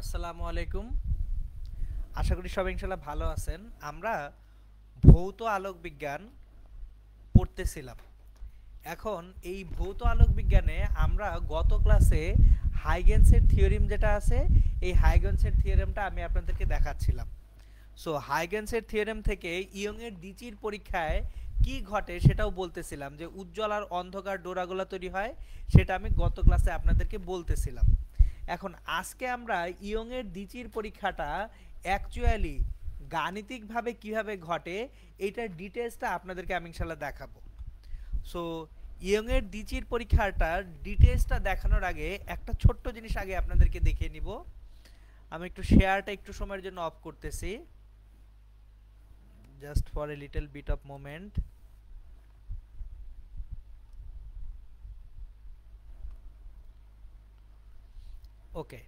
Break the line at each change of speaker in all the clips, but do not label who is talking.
আসসালামু আলাইকুম। আশা করি সবাই ইনশাআল্লাহ ভালো আছেন। আমরা ভৌত আলোক বিজ্ঞান পড়তেছিলাম। এখন এই ভৌত আলোক বিজ্ঞানে আমরা গত ক্লাসে হাইগেন্সের থিওরেম যেটা আছে, এই হাইগেন্সের থিওরেমটা আমি আপনাদেরকে দেখাচ্ছিলাম। সো হাইগেন্সের থিওরেম থেকে ইয়ংয়ের দ্বিচির পরীক্ষায় কি ঘটে সেটাও বলতেছিলাম, যে উজ্জ্বল আর অন্ধকার ডোরাগুলা তৈরি হয়, সেটা আমি গত ক্লাসে আপনাদেরকে বলতেছিলাম। এখন আজকে আমরা ইয়ংয়ের দ্বিচির পরীক্ষাটা অ্যাকচুয়ালি গাণিতিকভাবে কিভাবে ঘটে এইটার ডিটেলসটা আপনাদেরকে আমি ইনশাল্লাহ দেখাবো। সো ইয়ংয়ের দ্বিচির পরীক্ষাটার ডিটেলসটা দেখানোর আগে একটা ছোট্ট জিনিস আগে আপনাদেরকে দেখিয়ে নিব। আমি একটু শেয়ারটা একটু সময়ের জন্য অফ করতেছি, just for a little bit of moment. Okay.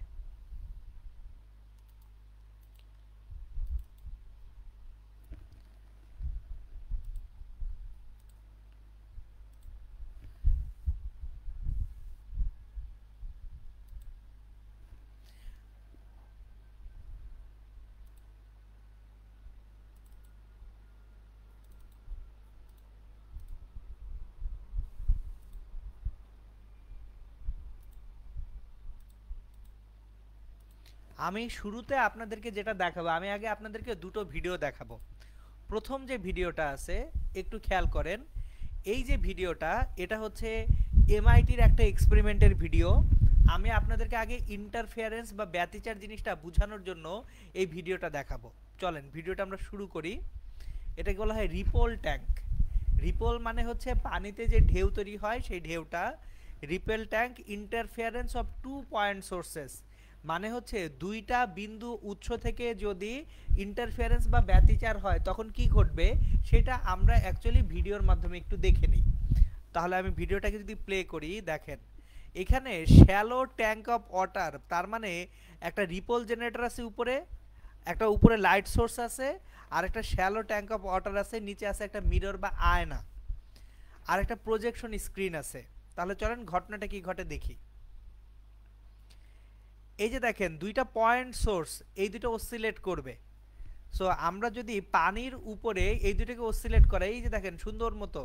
আমি শুরুতে আপনাদেরকে যেটা দেখাবো, আমি আগে আপনাদেরকে দুটো ভিডিও দেখাবো। প্রথম যে ভিডিওটা আছে একটু খেয়াল করেন। এই যে ভিডিওটা, এটা হচ্ছে এমআইটির একটা এক্সপেরিমেন্টের ভিডিও। আমি আপনাদেরকে আগে ইন্টারফেয়ারেন্স বা ব্যতিচার জিনিসটা বোঝানোর জন্য এই ভিডিওটা দেখাবো। চলেন ভিডিওটা আমরা শুরু করি। এটাকে বলা হয় রিপল ট্যাঙ্ক। রিপল মানে হচ্ছে পানিতে যে ঢেউ তৈরি হয় সেই ঢেউটা। Ripple tank interference of two point sources, মানে হচ্ছে দুইটা বিন্দু উৎস থেকে যদি ইন্টারফেয়ারেন্স বা ব্যতিচার হয় তখন কি ঘটবে সেটা আমরা অ্যাকচুয়ালি ভিডিওর মাধ্যমে একটু দেখে নিই। তাহলে আমি ভিডিওটাকে যদি প্লে করি, দেখেন এখানে শ্যালো ট্যাঙ্ক অফ ওয়াটার, তার মানে একটা রিপল জেনারেটর আছে উপরে, একটা উপরে লাইট সোর্স আছে, আর একটা শ্যালো ট্যাঙ্ক অফ ওয়াটার আছে, নিচে আছে একটা মিরর বা আয়না, আর একটা প্রজেকশন স্ক্রিন আছে। তাহলে চলেন ঘটনাটা কি ঘটে দেখি। এই যে দেখেন দুইটা পয়েন্ট সোর্স, এই দুটো অসিলেট করবে। সো আমরা যদি পানির উপরে এই দুটোকে অসিলেট করে, এই যে দেখেন সুন্দর মতো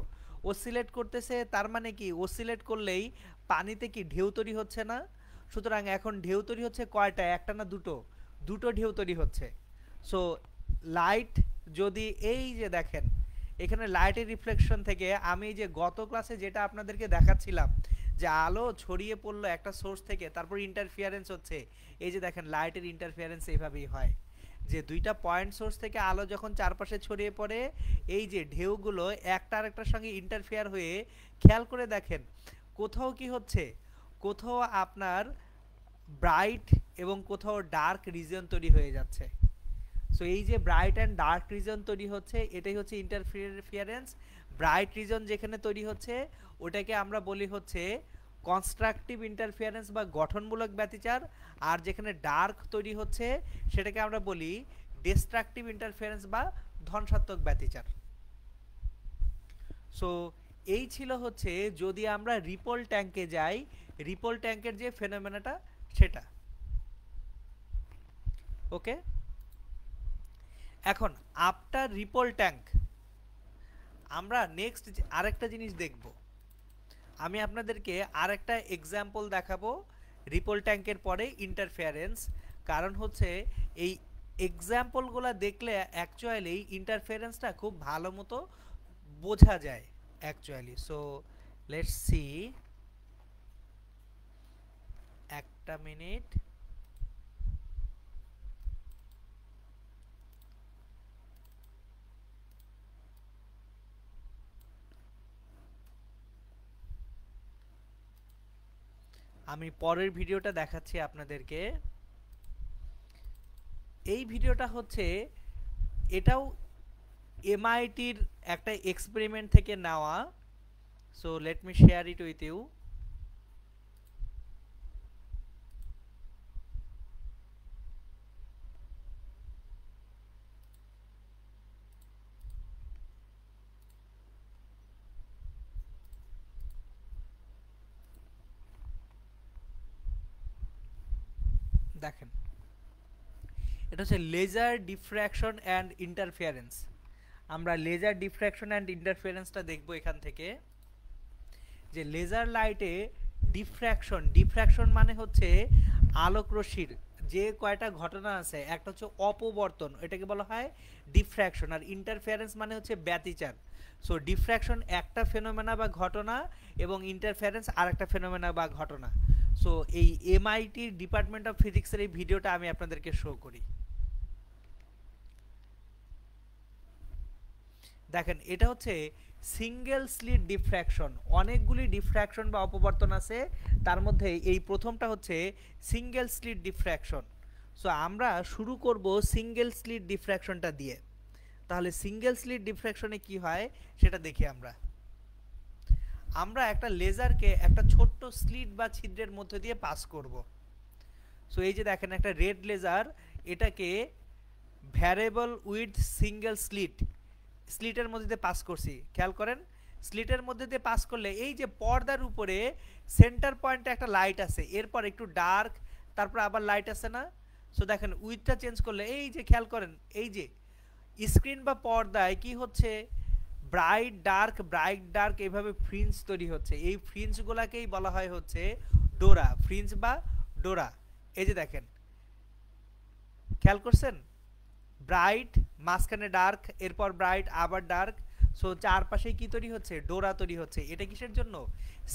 অসিলেট করতেছে, তার মানে কি অসিলেট করলেই পানিতে কি ঢেউ তৈরি হচ্ছে না? সুতরাং এখন ঢেউ তৈরি হচ্ছে কয়টা, একটা না দুটো? দুটো ঢেউ তৈরি হচ্ছে। সো লাইট, যদি এই যে দেখেন এখানে লাইটের রিফ্লেকশন থেকে আমি যে গত ক্লাসে যেটা আপনাদেরকে দেখাচ্ছিলাম, যে আলো ছড়িয়ে পড়লো একটা সোর্স থেকে, তারপর ইন্টারফিয়ারেন্স হচ্ছে, এই যে দেখেন লাইটের ইন্টারফিয়ারেন্স এইভাবেই হয়, যে দুইটা পয়েন্ট সোর্স থেকে আলো যখন চারপাশে ছড়িয়ে পড়ে, এই যে ঢেউগুলো একটা আরেকটার সঙ্গে ইন্টারফেয়ার হয়ে, খেয়াল করে দেখেন কোথাও কি হচ্ছে, কোথাও আপনার ব্রাইট এবং কোথাও ডার্ক রিজন তৈরি হয়ে যাচ্ছে। সো এই যে ব্রাইট অ্যান্ড ডার্ক রিজন তৈরি হচ্ছে, এটাই হচ্ছে ইন্টারফিয়ারেন্স। ব্রাইট রিজন যেখানে তৈরি হচ্ছে ওটাকে আমরা বলি হচ্ছে কনস্ট্রাকটিভ ইন্টারফিয়ারেন্স বা গঠনমূলক ব্যতিচার, আর যেখানে ডার্ক তৈরি হচ্ছে সেটাকে আমরা বলি ডিস্ট্রাকটিভ ইন্টারফিয়ারেন্স বা ধ্বংসাত্মক ব্যতিচার। সো এই ছিল হচ্ছে, যদি আমরা রিপল ট্যাঙ্কে যাই, রিপল ট্যাঙ্কের যে ফেনোমেনাটা সেটা। ওকে, এখন আফটার রিপল ট্যাঙ্ক আমরা নেক্সট আরেকটা জিনিস দেখব। আমি আপনাদেরকে আরেকটা এক্সাম্পল দেখাবো রিপল ট্যাঙ্কের পরে ইন্টারফেয়ারেন্স। কারণ হচ্ছে এই এক্সাম্পলগুলো দেখলে অ্যাকচুয়ালি ইন্টারফেয়ারেন্সটা খুব ভালো মতো বোঝা যায় অ্যাকচুয়ালি। সো লেটস সি, একটা মিনিট। আমি পরের ভিডিওটা দেখাচ্ছি আপনাদেরকে। এই ভিডিওটা হচ্ছে, এটাও এমআইটির একটা এক্সপেরিমেন্ট থেকে নেওয়া। So let me share it with you. দেখেন এটা হচ্ছে লেজার ডিফ্র্যাকশন অ্যান্ড ইন্টারফিয়ারেন্স। আমরা লেজার ডিফ্র্যাকশন অ্যান্ড ইন্টারফিয়ারেন্সটা দেখব এখান থেকে, যে লেজার লাইটে ডিফ্র্যাকশন মানে হচ্ছে আলোক রশ্মির যে কয়টা ঘটনা আছে, একটা হচ্ছে অপবর্তন, এটাকে বলা হয় ডিফ্র্যাকশন, আর ইন্টারফিয়ারেন্স মানে হচ্ছে ব্যতিচার। সো ডিফ্র্যাকশন একটা ফেনোমেনা বা ঘটনা এবং ইন্টারফিয়ারেন্স আর একটা ফেনোমেনা বা ঘটনা। সো এই এমআইটি ডিপার্টমেন্ট অফ ফিজিক্সের এই ভিডিওটা আমি আপনাদেরকে শো করি। দেখেন এটা হচ্ছে সিঙ্গেল স্লিট ডিফ্র্যাকশন। অনেকগুলি ডিফ্র্যাকশন বা অপবর্তন আছে, তার মধ্যে এই প্রথমটা হচ্ছে সিঙ্গেল স্লিট ডিফ্র্যাকশন। সো আমরা শুরু করব সিঙ্গেল স্লিট ডিফ্র্যাকশনটা দিয়ে। তাহলে সিঙ্গেল স্লিট ডিফ্র্যাকশনে কি হয় সেটা দেখি আমরা। আমরা একটা লেজারকে একটা ছোট্ট স্লিট বা ছিদ্রের মধ্যে দিয়ে পাস করব। সো এই যে দেখেন একটা রেড লেজার, এটাকে ভ্যারিয়েবল উইথ সিঙ্গেল স্লিটের মধ্যে দিয়ে পাস করছি। খেয়াল করেন, স্লিটের মধ্যে দিয়ে পাস করলে এই যে পর্দার উপরে সেন্টার পয়েন্টে একটা লাইট আছে, এরপর একটু ডার্ক, তারপর আবার লাইট আছে না। সো দেখেন উইথটা চেঞ্জ করলে এই যে খেয়াল করেন, এই যে স্ক্রিন বা পর্দায় কি হচ্ছে, ব্রাইট ডার্ক এইভাবে ফ্রিঞ্জ তৈরি হচ্ছে। এই ফ্রিঞ্জগুলোকেই বলা হয় হচ্ছে ডোরা, ফ্রিঞ্জ বা ডোরা। এই যে দেখেন, খেয়াল করছেন, ব্রাইট, মাঝখানে ডার্ক, এরপর ব্রাইট আবার ডার্ক। সো চারপাশে কি তৈরি হচ্ছে, ডোরা তৈরি হচ্ছে। এটা কিসের জন্য,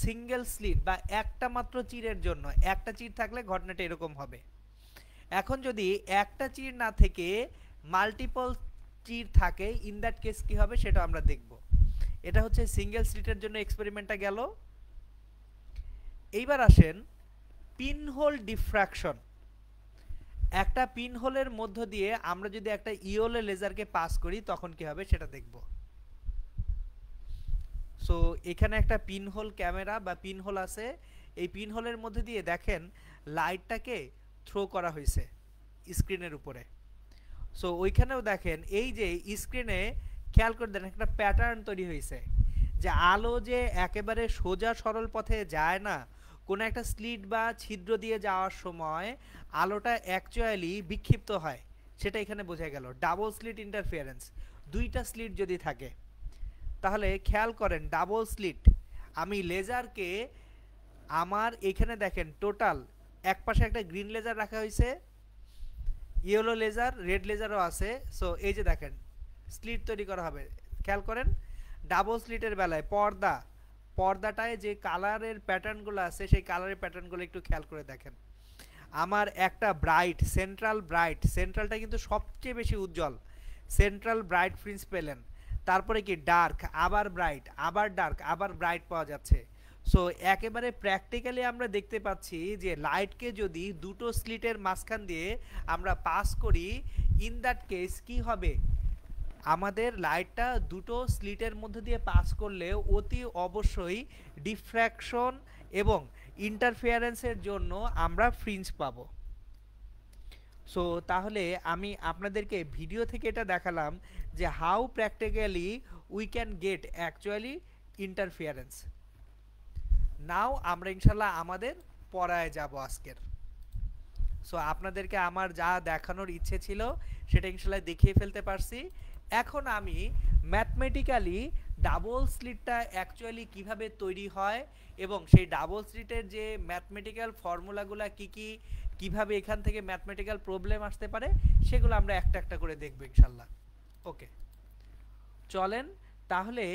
সিঙ্গেল স্লিট বা একটা মাত্র চিরের জন্য। একটা চির থাকলে ঘটনাটা এরকম হবে। এখন যদি একটা চির না থেকে মাল্টিপল চির থাকে, ইন দ্যাট কেস কি হবে সেটা আমরা দেখব। এটা হচ্ছে সিঙ্গেল স্লিটের জন্য এক্সপেরিমেন্টটা গেল। এইবার আসেন পিনহোল ডিফ্র্যাকশন। একটা পিনহোলের মধ্য দিয়ে আমরা যদি একটা ইওলে লেজারকে পাস করি তখন কি হবে সেটা দেখব। সো এখানে একটা পিনহোল ক্যামেরা বা পিনহোল আছে, এই পিনহোলের মধ্যে দিয়ে দেখেন লাইটটাকে থ্রো করা হয়েছে স্ক্রিনের উপরে। সো ওইখানেও দেখেন এই যে স্ক্রিনে খেয়াল করে দেন একটা প্যাটার্ন তৈরি হয়েছে, যে আলো যে একেবারে সোজা সরল পথে যায় না, কোনো একটা স্লিট বা ছিদ্র দিয়ে যাওয়ার সময় আলোটা অ্যাকচুয়ালি বিক্ষিপ্ত হয়, সেটা এখানে বোঝা গেল। ডাবল স্লিট ইন্টারফিয়ারেন্স, দুইটা স্লিট যদি থাকে তাহলে খেয়াল করেন ডাবল স্লিট, আমি লেজারকে আমার এখানে দেখেন টোটাল এক পাশে একটা গ্রিন লেজার রাখা হয়েছে, ইয়েলো লেজার, রেড লেজারও আছে। সো এই যে দেখেন স্লিট তৈরি করা হবে। খেয়াল করেন ডাবল স্লিটের বেলায় পর্দাটায় যে কালারের প্যাটার্নগুলো আছে সেই কালারের প্যাটার্নগুলো একটু খেয়াল করে দেখেন। আমার একটা সেন্ট্রালটা কিন্তু সবচেয়ে বেশি উজ্জ্বল, সেন্ট্রাল ব্রাইট ফ্রিঞ্জ পেলেন। তারপরে কি ডার্ক, আবার ব্রাইট, আবার ডার্ক, আবার ব্রাইট পাওয়া যাচ্ছে। সো একেবারে প্র্যাকটিক্যালি আমরা দেখতে পাচ্ছি যে লাইটকে যদি দুটো স্লিটের মাঝখান দিয়ে আমরা পাস করি, ইন দ্যাট কেস কি হবে, আমাদের লাইটটা দুটো স্লিটের মধ্যে দিয়ে পাস করলে অতি অবশ্যই ডিফ্র্যাকশন এবং ইন্টারফিয়ারেন্সের জন্য আমরা ফ্রিঞ্জ পাবো। সো তাহলে আমি আপনাদেরকে ভিডিও থেকে এটা দেখালাম যে how practically we can get actually interference. Now আমরা ইনশাল্লাহ আমাদের পড়ায় যাব আজকের। সো আপনাদেরকে আমার যা দেখানোর ইচ্ছে ছিল সেটা ইনশাল্লাহ দেখিয়ে ফেলতে পারছি। এখন আমি ম্যাথমেটিক্যালি ডাবল স্লিটটা অ্যাকচুয়ালি কিভাবে তৈরি হয় এবং সেই ডাবল স্লিটের যে ম্যাথমেটিক্যাল ফর্মুলাগুলো কিভাবে এখান থেকে ম্যাথমেটিক্যাল প্রবলেম আসতে পারে সেগুলো আমরা একটা একটা করে দেখব ইনশাল্লাহ। ওকে, চলেন তাহলে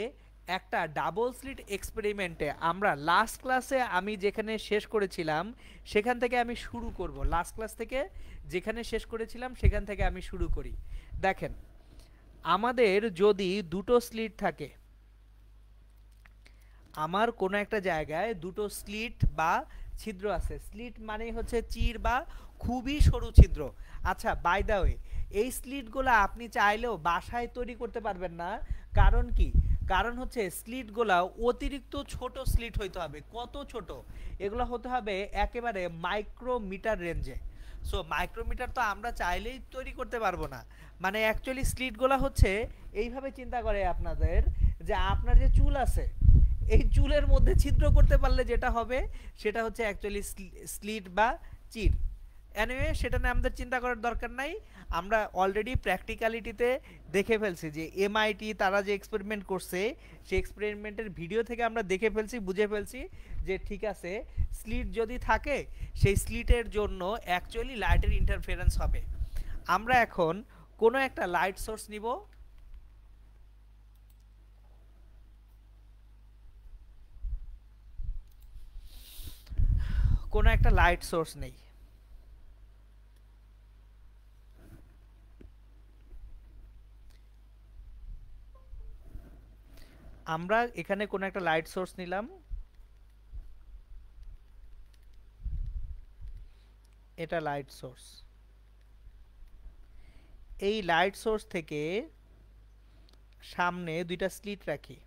একটা ডাবল স্লিট এক্সপেরিমেন্টে আমরা লাস্ট ক্লাসে আমি যেখানে শেষ করেছিলাম সেখান থেকে আমি শুরু করব। লাস্ট ক্লাস থেকে যেখানে শেষ করেছিলাম সেখান থেকে আমি শুরু করি। দেখেন আমাদের যদি দুটো স্লিট থাকে, আমার কোনো একটা জায়গায় দুটো স্লিট বা ছিদ্র আছে, স্লিট মানেই হচ্ছে চির বা খুবই সরু ছিদ্র। আচ্ছা বাই দ্য ওয়ে, এই স্লিটগুলো আপনি চাইলেও বাসায় তৈরি করতে পারবেন না। কারণ কি, কারণ হচ্ছে স্লিটগুলো অতিরিক্ত ছোট স্লিট হইতে হবে। কত ছোট, এগুলো হতে হবে একেবারে মাইক্রোমিটার রেঞ্জে। সো মাইক্রোমিটার তো আমরা চাইলেই তৈরি করতে পারবো না। মানে অ্যাকচুয়ালি স্লিটগুলো হচ্ছে এইভাবে চিন্তা করে আপনাদের, যে আপনার যে চুল আছে এই চুলের মধ্যে ছিদ্র করতে পারলে যেটা হবে সেটা হচ্ছে অ্যাকচুয়ালি স্লিট বা চির। এনিওয়ে সেটা নিয়ে আমাদের চিন্তা করার দরকার নাই, আমরা অলরেডি প্র্যাকটিক্যালিটিতে দেখে ফেলছি যে এমআইটি তারা যে এক্সপেরিমেন্ট করছে সেই এক্সপেরিমেন্টের ভিডিও থেকে আমরা দেখে ফেলছি, বুঝে ফেলছি যে ঠিক আছে স্লিট যদি থাকে সেই স্লিটের জন্য অ্যাকচুয়ালি লাইটের ইন্টারফারেন্স হবে। আমরা এখন কোনো একটা লাইট সোর্স নিব, কোনো একটা লাইট সোর্স নেই, আমরা এখানে কোনো একটা লাইট সোর্স নিলাম, এটা লাইট সোর্স। এই লাইট সোর্স থেকে সামনে দুইটা স্লিট রাখি,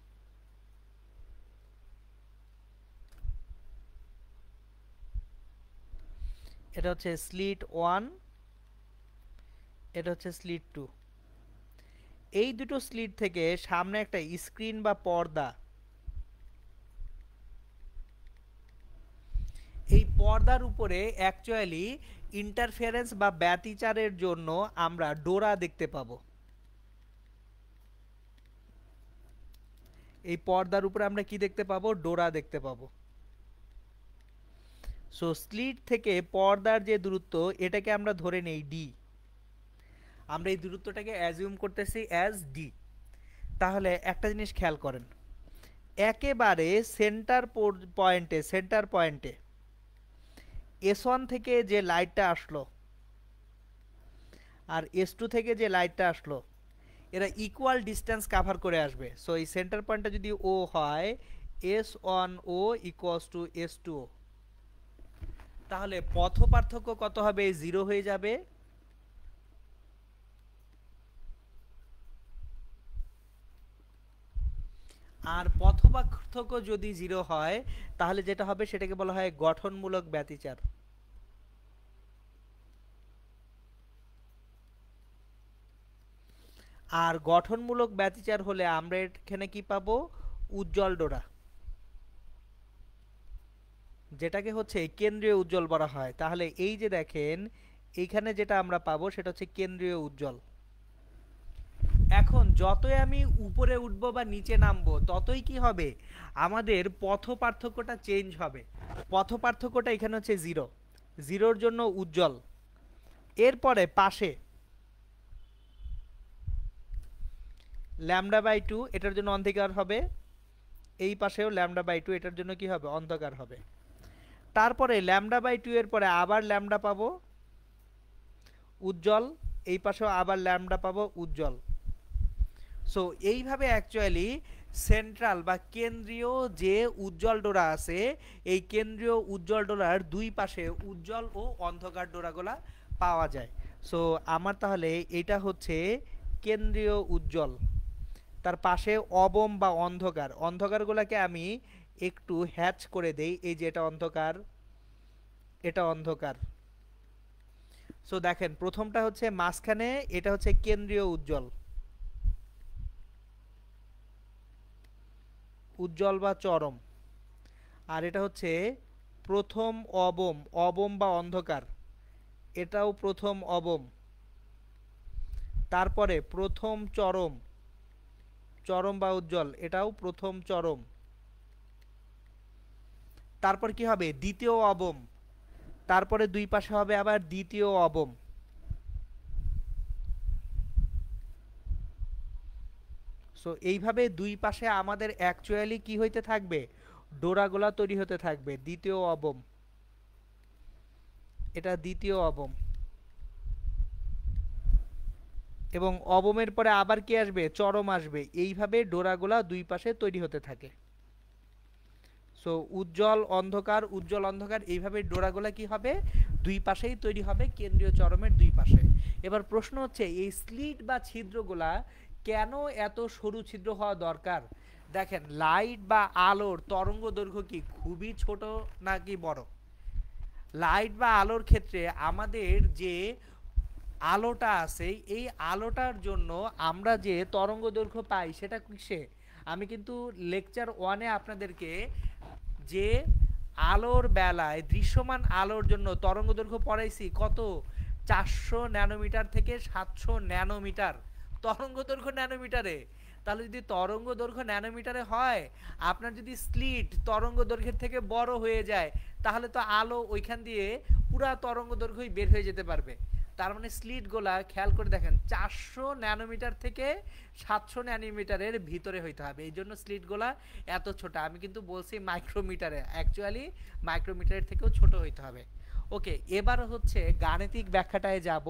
এটা হচ্ছে স্লিট 1, এটা হচ্ছে স্লিট 2। এই দুটো স্লিট থেকে সামনে একটা স্ক্রিন বা পর্দা, এই পর্দার উপরে অ্যাকচুয়ালি ইন্টারফারেন্স বা ব্যতিচারের জন্য আমরা ডোরা দেখতে পাবো। এই পর্দার উপরে আমরা কি দেখতে পাবো? ডোরা দেখতে পাবো। সো স্লিট থেকে পর্দার যে দূরত্ব এটাকে আমরা ধরে নেই ডি, আমরা এই দূরত্বটাকে অ্যাজিউম করতেছি অ্যাজ ডি। তাহলে একটা জিনিস খেয়াল করেন, একেবারে সেন্টার পয়েন্টে S1 থেকে যে লাইটটা আসলো আর S2 থেকে যে লাইটটা আসলো এরা ইকুয়াল ডিস্টেন্স কভার করে আসবে। সো এই সেন্টার পয়েন্টটা যদি ও হয় S1O ইকুয়ালস টু S2O, তাহলে পথ পার্থক্য কত হবে? 0 হয়ে যাবে। আর পথ পার্থক্য যদি 0 হয় তাহলে যেটা হবে সেটাকে বলা হয় গঠনমূলক ব্যতিচার। আর গঠনমূলক ব্যতিচার হলে আমরা এখানে কি পাবো? উজ্জ্বল ডোরা, যেটাকে হচ্ছে কেন্দ্রীয় উজ্জ্বল বলা হয়। তাহলে এই যে দেখেন এইখানে যেটা আমরা পাবো সেটা হচ্ছে কেন্দ্রীয় উজ্জ্বল। এখন যতই আমি উপরে উঠবো বা নিচে নামবো ততই কি হবে? আমাদের পথ পার্থক্যটা চেঞ্জ হবে। পথ পার্থক্যটা এখানে হচ্ছে 0, 0-র জন্য উজ্জ্বল। এরপরে পাশে λ/2 এটার জন্য অন্ধকার হবে, এই পাশেও λ/2 এটার জন্য কি হবে? অন্ধকার হবে। তারপরে λ/2 এর পরে আবার λ পাবো উজ্জ্বল, এই পাশেও আবার λ পাবো উজ্জ্বল। সো এইভাবে অ্যাকচুয়ালি সেন্ট্রাল বা কেন্দ্রীয় যে উজ্জ্বল ডোরা আছে এই কেন্দ্রীয় উজ্জ্বল ডোরার দুই পাশে উজ্জ্বল ও অন্ধকার ডোরাগুলা পাওয়া যায়। সো আমার তাহলে এটা হচ্ছে কেন্দ্রীয় উজ্জ্বল, তার পাশে অবম বা অন্ধকার, অন্ধকারগুলোকে আমি একটু হ্যাচ করে দেই। এই যে এটা অন্ধকার, এটা অন্ধকার। সো দেখেন প্রথমটা হচ্ছে মাঝখানে, এটা হচ্ছে কেন্দ্রীয় উজ্জ্বল, উজ্জ্বল বা চরম। আর এটা হচ্ছে প্রথম অবম, অবম বা অন্ধকার, এটাও প্রথম অবম। তারপরে প্রথম চরম, চরম বা উজ্জ্বল, এটাও প্রথম চরম। তারপর কি হবে? দ্বিতীয় অবম, তারপরে দুই পাশে হবে আবার দ্বিতীয় অবম। সো এইভাবে দুই পাশে আমাদের অ্যাকচুয়ালি কি হইতে থাকবে? ডোরাগুলা তৈরি হতে থাকবে। দ্বিতীয় অবম, এটা দ্বিতীয় অবম, এবং অবমের পরে আবার কি আসবে? চরম আসবে। এইভাবে ডোরাগুলা দুই পাশে তৈরি হতে থাকে। সো উজ্জ্বল অন্ধকার, উজ্জ্বল অন্ধকার, এইভাবে ডোরাগুলা কি হবে? দুই পাশেই তৈরি হবে, কেন্দ্রীয় চরমের দুই পাশে। এবার প্রশ্ন হচ্ছে এই স্লিট বা ছিদ্রগুলা কেন এত সরু ছিদ্র হওয়া দরকার? দেখেন লাইট বা আলোর তরঙ্গ দৈর্ঘ্য কি খুবই ছোট নাকি বড়? লাইট বা আলোর ক্ষেত্রে আমাদের যে আলোটা আছে এই আলোটার জন্য আমরা যে তরঙ্গ দৈর্ঘ্য পাই সেটা কিসে? আমি কিন্তু লেকচার 1-এ আপনাদেরকে যে আলোর বেলায় দৃশ্যমান আলোর জন্য তরঙ্গ দৈর্ঘ্য পড়াইছি কত, 400 ন্যানোমিটার থেকে 700 ন্যানোমিটার। তরঙ্গ দৈর্ঘ্য ন্যানোমিটারে, তাহলে যদি তরঙ্গ দৈর্ঘ্য ন্যানোমিটারে হয়, আপনার যদি স্লিট তরঙ্গ দৈর্ঘ্যের থেকে বড় হয়ে যায়, তাহলে তো আলো ওইখান দিয়ে পুরা তরঙ্গ দৈর্ঘ্যই বের হয়ে যেতে পারবে। তার মানে স্লিট গোলা খেয়াল করে দেখেন 400 ন্যানোমিটার থেকে 700 ন্যানোমিটারের ভিতরে হইতে হবে, এই জন্য স্লিট গোলা এত ছোট। আমি কিন্তু বলছি মাইক্রোমিটারে, অ্যাকচুয়ালি মাইক্রোমিটারের থেকেও ছোট হইতে হবে। ওকে, এবার হচ্ছে গাণিতিক ব্যাখ্যাটায় যাব,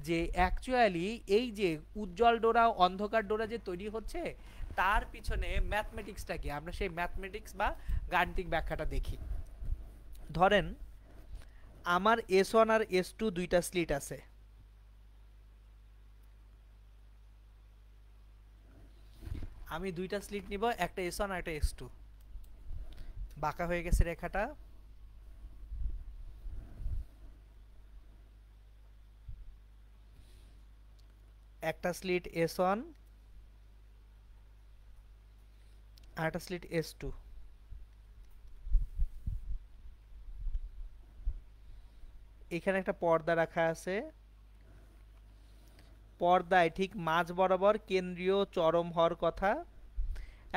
যে অ্যাকচুয়ালি এই যে উজ্জ্বল ডোরা অন্ধকার ডোরা যে তৈরি হচ্ছে, তার পিছনে ম্যাথমেটিক্সটা কি, আমরা সেই ম্যাথমেটিক্স বা গাণিতিক ব্যাখ্যাটা দেখি। ধরেন আমার S1 আর S2 দুইটা স্লিট আছে। আমি দুইটা স্লিট নিব, একটা S1 আর একটা S2। বাঁকা হয়ে গেছে রেখাটা। একটা স্লিট S1 আর একটা স্লিট S2। এখানে একটা পর্দা রাখা আছে, পর্দায় ঠিক মাঝ বরাবর কেন্দ্রীয় চরম হওয়ার কথা।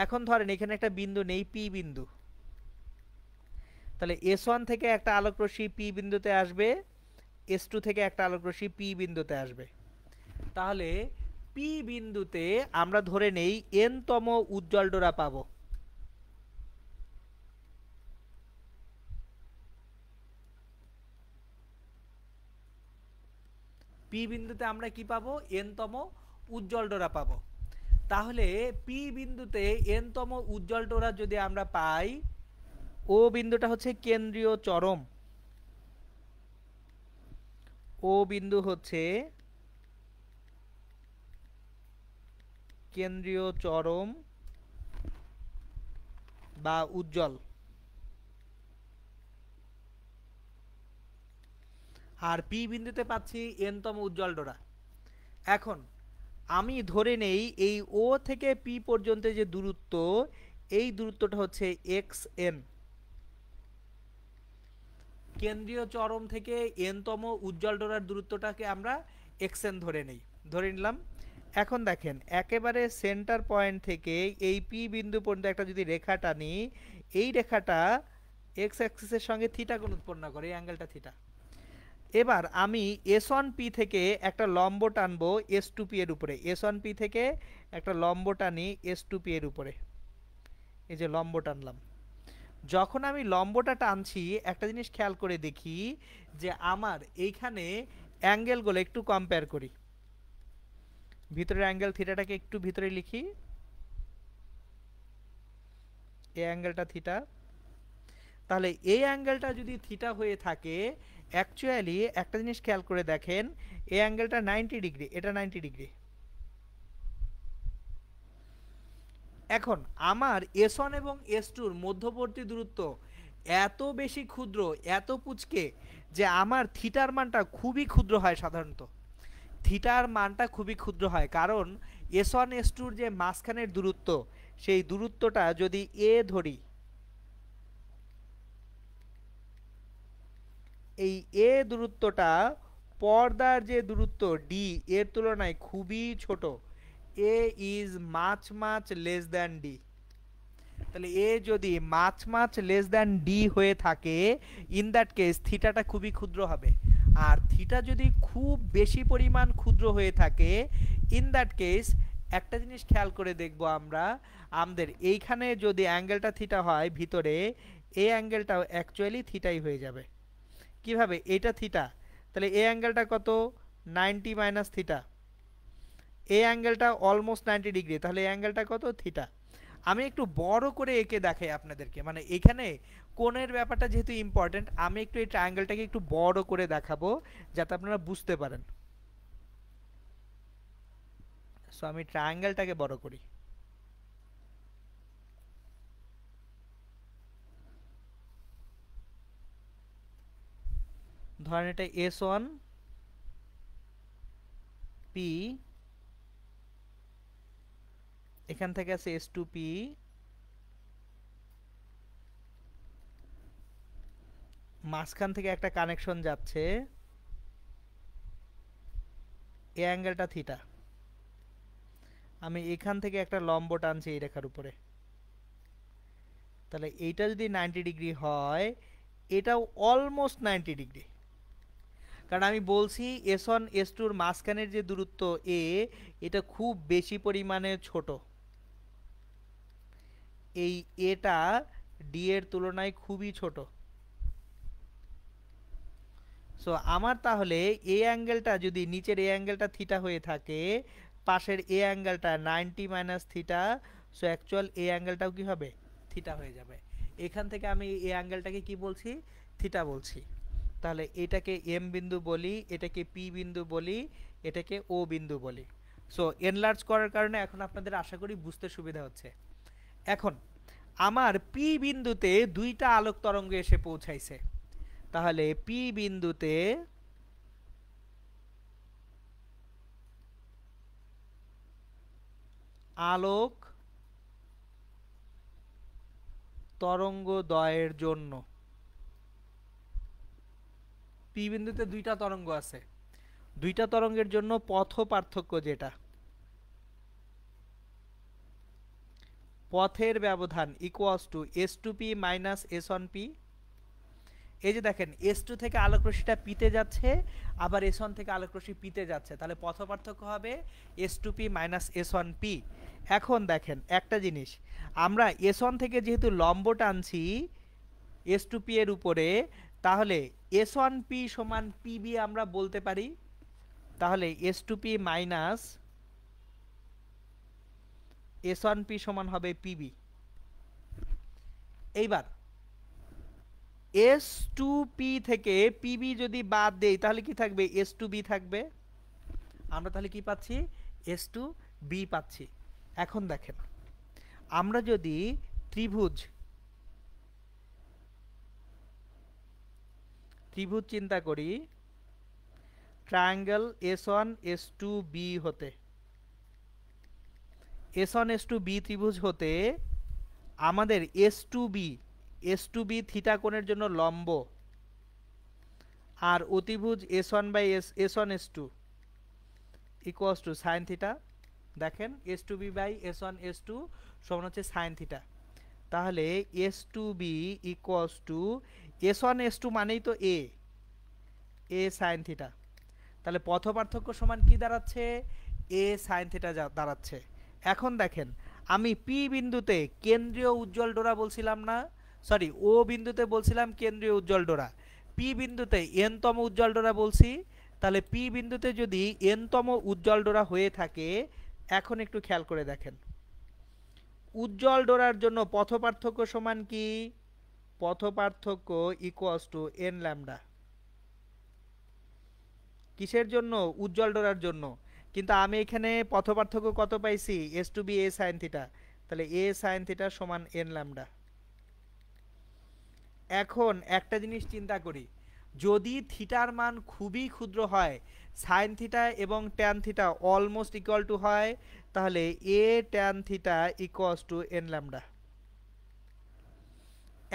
এখন ধরেন এখানে একটা বিন্দু নেই, পি বিন্দু। তাহলে S1 থেকে একটা আলোক রশ্মি পি বিন্দুতে আসবে, S2 থেকে একটা আলোক রশ্মি পি বিন্দুতে আসবে। তাহলে পি বিন্দুতে আমরা ধরে নেই n তম উজ্জ্বল ডোরা পাবো। পি বিন্দুতে আমরা কি পাবো, n তম উজ্জ্বল ডোরা পাবো। তাহলে পি বিন্দুতে n তম উজ্জ্বল ডোরা যদি আমরা পাই, ও বিন্দুটা হচ্ছে কেন্দ্রীয় চরম, ও বিন্দু হচ্ছে কেন্দ্রীয় চরম বা উজ্জ্বল, আর পি বিন্দুতে পাচ্ছি n তম উজ্জ্বল ডোরা। এখন আমি ধরে নেই এই ও থেকে পি পর্যন্ত যে দূরত্ব, এই দূরত্বটা হচ্ছে xn। কেন্দ্রীয় চরম থেকে n তম উজ্জ্বল ডোরার দূরত্বটাকে আমরা xn ধরে নেই, ধরে নিলাম। এখন দেখেন একেবারে সেন্টার পয়েন্ট থেকে এই পি বিন্দু পর্যন্ত একটা যদি রেখা টানি, এই রেখাটা এক্স অ্যাক্সিসের সঙ্গে থিটা কোণ উৎপন্ন করে, এই অ্যাঙ্গেলটা থিটা। এবার আমি S1P থেকে একটা লম্ব টানবো S2P এর উপরে, S1P থেকে একটা লম্ব টানি S2P এর উপরে, এই যে লম্ব টানলাম। যখন আমি লম্বটা টানছি একটা জিনিস খেয়াল করে দেখি, যে আমার এইখানে অ্যাঙ্গেলগুলো একটু কম্পেয়ার করি। ভিতরের অ্যাঙ্গেল থিটাটাকে একটু ভিতরে লিখি, এই অ্যাঙ্গেলটা থিটা। তাহলে এই অ্যাঙ্গেলটা যদি থিটা হয়ে থাকে, অ্যাকচুয়ালি একটা জিনিস খেয়াল করে দেখেন, এই অ্যাঙ্গেলটা 90 ডিগ্রি, এটা 90 ডিগ্রি। এখন আমার S1 এবং S2 এর মধ্যবর্তী দূরত্ব এত বেশি ক্ষুদ্র, এত পুচকে, যে আমার থিটার মানটা খুবই ক্ষুদ্র হয়। সাধারণত থিটার মানটা খুবই ক্ষুদ্র হয়, কারণ S1 S2 এর যে মাঝখানের দূরত্ব, সেই দূরত্বটা যদি a ধরি, এই a দূরত্বটা পর্দার যে দূরত্ব d এর তুলনায় খুবই ছোট। a is much much less than d। তাহলে a যদি much much less than d হয়ে থাকে, ইন দ্যাট কেস থিটাটা খুবই ক্ষুদ্র হবে। আর থিটা যদি খুব বেশি পরিমাণ ক্ষুদ্র হয়ে থাকে, ইন দ্যাট কেস একটা জিনিস খেয়াল করে দেখব আমরা, আমাদের এইখানে যদি অ্যাঙ্গেলটা থিটা হয় ভিতরে, এই অ্যাঙ্গেলটাও অ্যাকচুয়ালি থিটাই হয়ে যাবে। কিভাবে, এটা থিটা, তাহলে এই অ্যাঙ্গেলটা কত, 90 মাইনাস থিটা। এই অ্যাঙ্গেলটা অলমোস্ট 90 ডিগ্রি, তাহলে এই অ্যাঙ্গেলটা কত, থিটা। আমি একটু বড় করে এঁকে দেখাই আপনাদেরকে, মানে এখানে কোণের ব্যাপারটা যেহেতু ইম্পর্টেন্ট, আমি একটু এই ট্রায়াঙ্গেলটাকে একটু বড় করে দেখাবো যাতে আপনারা বুঝতে পারেন। সো আমি ট্রায়াঙ্গেলটাকে বড় করি। ধরেন এটা S1P, এখান থেকে আছে S2P, মাঝখান থেকে একটা কানেকশন যাচ্ছে, এই অ্যাঙ্গেলটা থিটা। আমি এখান থেকে একটা লম্ব টানছি এই রেখার উপরে, তাহলে এইটা যদি 90 ডিগ্রি হয়, এটাও অলমোস্ট 90 ডিগ্রি। কারণ আমি বলছি S1 S2 এর মাঝখানের যে দূরত্ব a, এটা খুব বেশি পরিমাণে ছোট, এই এটা ডি এর তুলনায় খুবই ছোট। সো আমার তাহলে এ অ্যাঙ্গেলটা যদি নিচের এ অ্যাঙ্গেলটা থিটা হয়ে থাকে, পাশের এ অ্যাঙ্গেলটা 90 মাইনাস থিটা, সো অ্যাকচুয়াল এ অ্যাঙ্গেলটাও কি হবে, থিটা হয়ে যাবে। এখান থেকে আমি এ অ্যাঙ্গেলটাকে কি বলছি, থিটা বলছি। তাহলে এটাকে এম বিন্দু বলি, এটাকে পি বিন্দু বলি, এটাকে ও বিন্দু বলি। সো এনলার্জ করার কারণে এখন আপনাদের আশা করি বুঝতে সুবিধা হচ্ছে। এখন আমার পি বিন্দুতে দুইটা আলোক তরঙ্গ এসে পৌঁছাইছে, তাহলে পি বিন্দুতে আলোক তরঙ্গদ্বয়ের জন্য, পি বিন্দুতে দুইটা তরঙ্গ আছে, দুইটা তরঙ্গের জন্য পথ পার্থক্য যেটা, পথের ব্যবধান equals to S2P minus S1P। এই যে দেখেন S2 থেকে আলোক রশ্মিটা পিতে যাচ্ছে, আবার S1 থেকে আলোক রশ্মি পিতে যাচ্ছে, তাহলে পথ পার্থক্য হবে S2P মাইনাস S1P। এখন দেখেন একটা জিনিস, আমরা S1 থেকে যেহেতু লম্ব টানছি S2P এর উপরে, তাহলে S1P সমান PB আমরা বলতে পারি। তাহলে S2P মাইনাস S1P সমান হবে PB। এইবার S2P থেকে PB যদি বাদ দেই তাহলে কি থাকবে, S2B থাকবে। আমরা তাহলে কি পাচ্ছি, S2B পাচ্ছি। এখন দেখেন আমরা যদি ত্রিভুজ চিন্তা করি, ট্রায়াঙ্গেল S1 S2B হতে, S1 S2B ত্রিভুজ হতে আমাদের S2B থিটা কোণের জন্য লম্ব, আর অতিভুজ S1 by S1 S2 equals to sine theta. দেখেন S2B বাই S1 S2 সমান হচ্ছে সাইন থিটা। তাহলে S2B equals to S1 S2 মানেই তো a সাইন থিটা। তাহলে পথ পার্থক্য সমান কি দাঁড়াচ্ছে, a সাইন থিটা দাঁড়াচ্ছে। এখন দেখেন আমি পি বিন্দুতে কেন্দ্রীয় উজ্জ্বল ডোরা বলছিলাম না, সরি ও বিন্দুতে বলছিলাম কেন্দ্রীয় উজ্জ্বল ডোরা, পি বিন্দুতে এন তম উজ্জ্বল ডোরা বলছি। তাহলে পি বিন্দুতে যদি এন তম উজ্জ্বল ডোরা হয়ে থাকে, এখন একটু খেয়াল করে দেখেন উজ্জ্বল ডোরার জন্য পথ পার্থক্য সমান কি, পথ পার্থক্য ইকুয়ালস টু এন ল্যামডা। কিসের জন্য, উজ্জ্বল ডোরার জন্য। কিন্তু আমি এখানে পথ পার্থক্য কত পাইছি, S2B a সাইন থিটা, তাহলে a সাইন থিটা সমান n ল্যামডা। এখন একটা জিনিস চিন্তা করি, যদি থিটার মান খুবই ক্ষুদ্র হয়, সাইন থিটা এবং tan theta almost equal to হয়, তাহলে a tan theta equals to n lambda.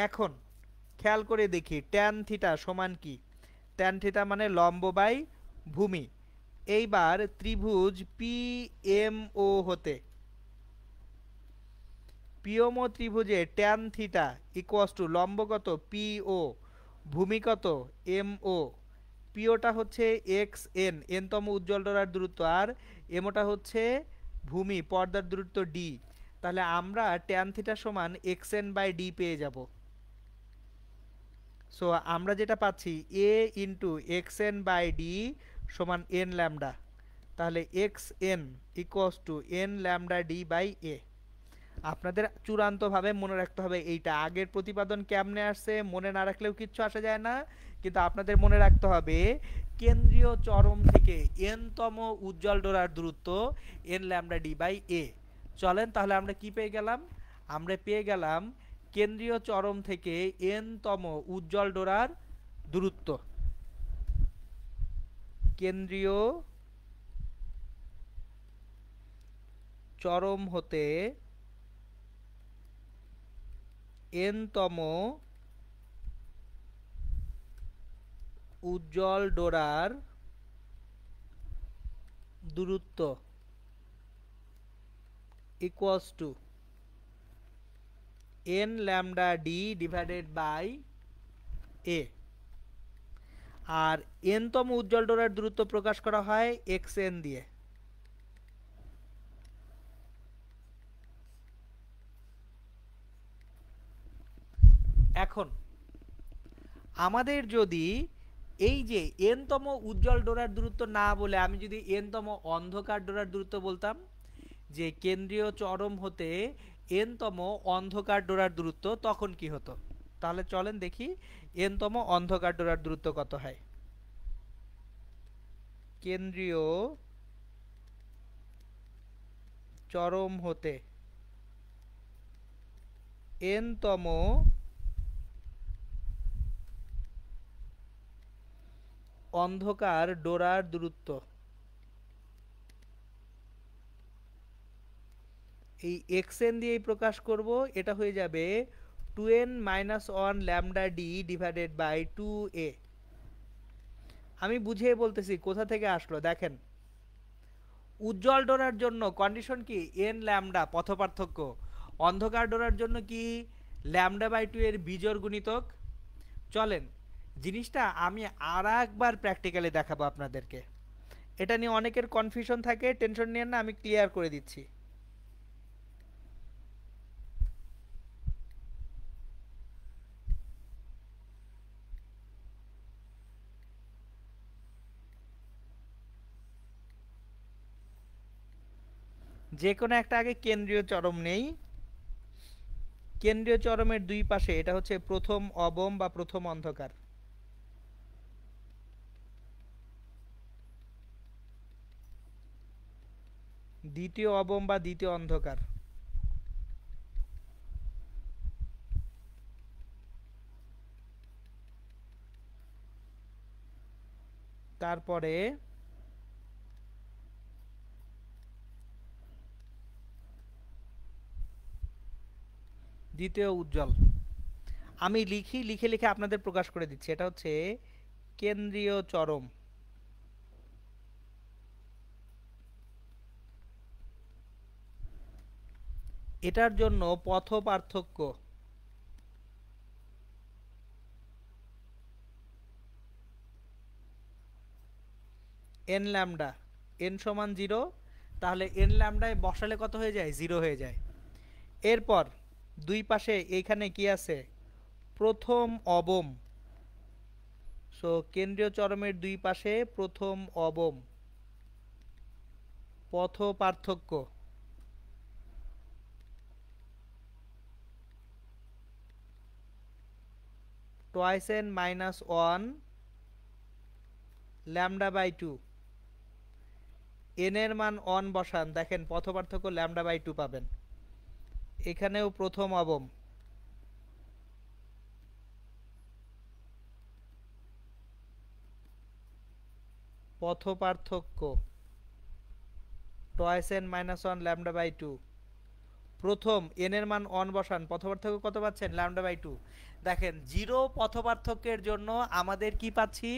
এখন খেয়াল করে দেখি ট্যান থিটা সমান কি, ট্যান থিটা মানে লম্ব বাই ভূমি। এইবার ত্রিভুজ PMO হতে, পিওমো ত্রিভুজে ট্যান থিটা ইকুয়ালস টু লম্ব কত PO, ভূমি কত MO। পিওটা হচ্ছে XN এনতম উজ্জ্বল ডোরার দূরত্ব, আর এমওটা হচ্ছে ভূমি পর্দার দূরত্ব D। তাহলে আমরা ট্যান থিটা সমান XN বাই D পেয়ে যাব। সো আমরা যেটা পাচ্ছি a into XN by D সমান n ল্যামডা। তাহলে XN equals to n lambda D by a। আপনাদের চূড়ান্তভাবে মনে রাখতে হবে এইটা, আগের প্রতিপাদন কেমনে আসছে মনে না রাখলেও কিচ্ছু আসা যায় না, কিন্তু আপনাদের মনে রাখতে হবে কেন্দ্রীয় চরম থেকে n তম উজ্জ্বল ডোরার দূরত্ব n lambda D by a। চলেন তাহলে আমরা কি পেয়ে গেলাম, আমরা পেয়ে গেলাম কেন্দ্রীয় চরম থেকে n তম উজ্জ্বল ডোরার দূরত্ব, কেন্দ্রীয় চরম হতে n তম উজ্জ্বল ডোরার দূরত্ব equals to n lambda d divided by a। আর n তম উজ্জ্বল ডোরার দূরত্ব প্রকাশ করা হয় xn দিয়ে। এখন আমাদের যদি এই যে n তম উজ্জ্বল ডোরার দূরত্ব না বলে আমি যদি n তম অন্ধকার ডোরার দূরত্ব বলতাম, যে কেন্দ্রীয় চরম হতে n তম অন্ধকার ডোরার দূরত্ব, তখন কি হতো? তাহলে চলেন দেখি n তম অন্ধকার ডোরার দূরত্ব কত হয়। কেন্দ্রীয় চরম হতে n তম অন্ধকার ডোরার দূরত্ব, এই xn দিয়েই প্রকাশ করব। এটা হয়ে যাবে 2n - 1 lambda d divided by 2a। আমি বুঝিয়ে বলতেছি কোথা থেকে আসলো। দেখেন, উজ্জ্বল ডোরার জন্য কন্ডিশন কি? n ল্যামডা পথ পার্থক্য। অন্ধকার ডোরার জন্য কি? ল্যামডা বাই 2 এর বিজোড় গুণিতক। চলেন জিনিসটা আমি আর একবার প্র্যাকটিক্যালি দেখাবো আপনাদেরকে। এটা নিয়ে অনেকের কনফিউশন থাকে, টেনশন নিয়েন না, আমি ক্লিয়ার করে দিচ্ছি। যে কোনো একটা আগে কেন্দ্রীয় চরম নেই। কেন্দ্রীয় চরমের দুই পাশে, এটা হচ্ছে প্রথম অবম বা প্রথম অন্ধকার, দ্বিতীয় অবম বা দ্বিতীয় অন্ধকার, তারপরে দ্বিতীয় উজ্জ্বল। আমি লিখে লিখে আপনাদের প্রকাশ করে দিচ্ছি। এটা হচ্ছে কেন্দ্রীয় চরম। এটার জন্য পথ পার্থক্য n ল্যামডা, n সমান 0, তাহলে n ল্যামডায় বসালে কত হয়ে যায়? 0 হয়ে যায়। এরপর দুই পাশে এইখানে কি আছে? প্রথম অবম। সো কেন্দ্রীয় চরমের দুই পাশে প্রথম অবম, পথ পার্থক্য twice n minus 1 lambda by 2। n এর মান 1 বসান, দেখেন পথ পার্থক্য lambda by 2 পাবেন। এখানেও প্রথম অবম, পথ পার্থক্য twice n minus 1 lambda by 2। প্রথম n এর মান 1 বসান, পথ পার্থক্য কত পাচ্ছেন? lambda by 2। দেখেন 0 পথ পার্থক্যের জন্য আমাদের কি পাচ্ছি?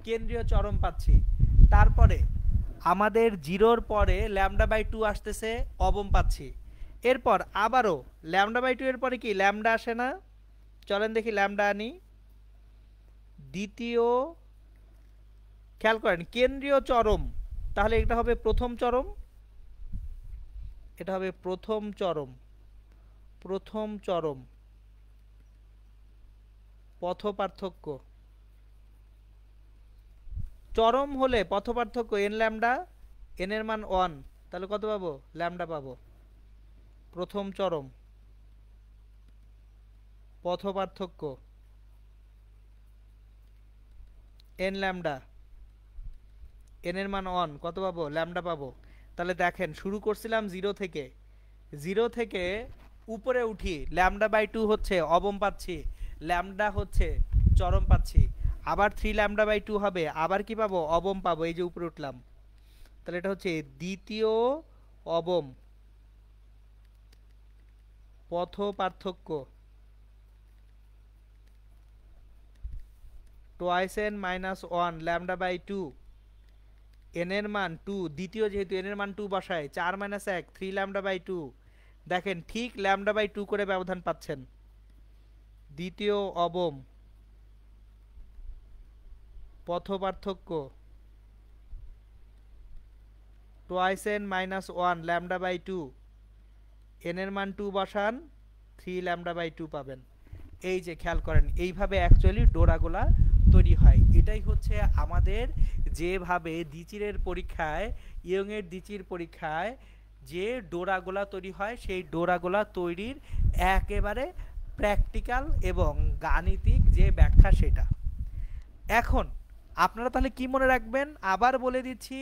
কেন্দ্রীয় চরম পাচ্ছি। তারপরে আমাদের 0-র পরে lambda by 2 আসতেছে, অবম পাচ্ছি। এরপর আবারও lambda by 2 এর পরে কি lambda আসে না? চলেন দেখি lambda আনি। দ্বিতীয়, খেয়াল করেন কেন্দ্রীয় চরম, তাহলে এটা হবে প্রথম চরম, এটা হবে প্রথম চরম। প্রথম চরম পথ পার্থক্য, চরম হলে পথ পার্থক্য n ল্যামডা, n এর মান 1, তাহলে কত পাবো? ল্যামডা পাবো। প্রথম চরম পথ পার্থক্য n ল্যামডা, n এর মান 1, কত পাবো? ল্যামডা পাবো। তাহলে দেখেন শুরু করছিলাম 0 থেকে, 0 থেকে উপরে উঠি, ল্যামডা বাই 2 হচ্ছে অবম পাচ্ছি, ল্যামডা হচ্ছে চরম পাচ্ছি। আবার 3 ল্যামডা বাই 2 হবে, আবার কি পাবো? অবম পাবো। এই যে উপরে উঠলাম, তাহলে এটা হচ্ছে দ্বিতীয় অবম, পথ পার্থক্য twice N minus one lambda by two, এন এর মান টু, দ্বিতীয় যেহেতু এন এর মান টু বসায়, 4 মাইনাস 1 3 ল্যামডা বাই টু। দেখেন ঠিক ল্যামডা বাই টু করে ব্যবধান পাচ্ছেন। দ্বিতীয় অবম পথ পার্থক্য twice N minus one lambda by two, এন এর মান টু বসান, 3 ল্যামডা বাই টু পাবেন। এই যে খেয়াল করেন এইভাবে অ্যাকচুয়ালি ডোরাগুলা তৈরি হয়। এটাই হচ্ছে আমাদের যেভাবে দ্বিচিরের পরীক্ষায়, ইয়ংয়ের দ্বিচির পরীক্ষায় যে ডোরাগুলা তৈরি হয়, সেই ডোরাগুলা তৈরির একেবারে প্র্যাকটিক্যাল এবং গাণিতিক যে ব্যাখ্যা সেটা। এখন আপনারা তাহলে কি মনে রাখবেন, আবার বলে দিচ্ছি।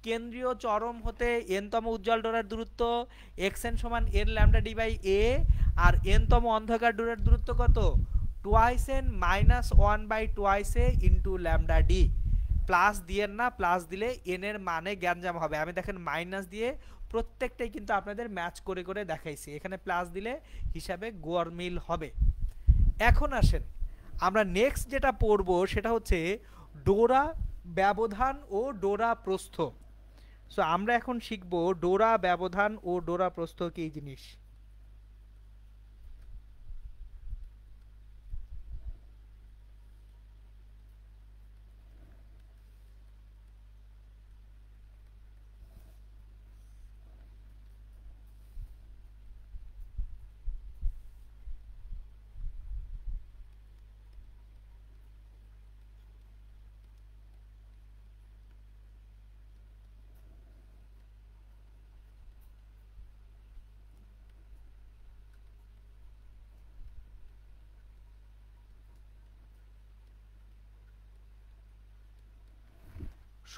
কেন্দ্রীয় চরম হতে এনতম উজ্জ্বল ডোরার দূরত্ব xn সমান n lambda D by a, আর এনতম অন্ধকার ডোরার দূরত্ব কত, twice N minus one by twice a into lambda D. Plus দিয়েন না, প্লাস দিলে এন এর মানে গ্যাঞ্জাম হবে। আমি দেখেন মাইনাস দিয়ে প্রত্যেকটাই কিন্তু আপনাদের ম্যাচ করে করে দেখাইছি, এখানে প্লাস দিলে হিসাবে গোয়ারমিল হবে। এখন আসেন আমরা নেক্সট যেটা পড়ব সেটা হচ্ছে ডোরা ব্যবধান ও ডোরা প্রস্থ। সো আমরা এখন শিখব ডোরা ব্যবধান ও ডোরা প্রস্থ কি জিনিস।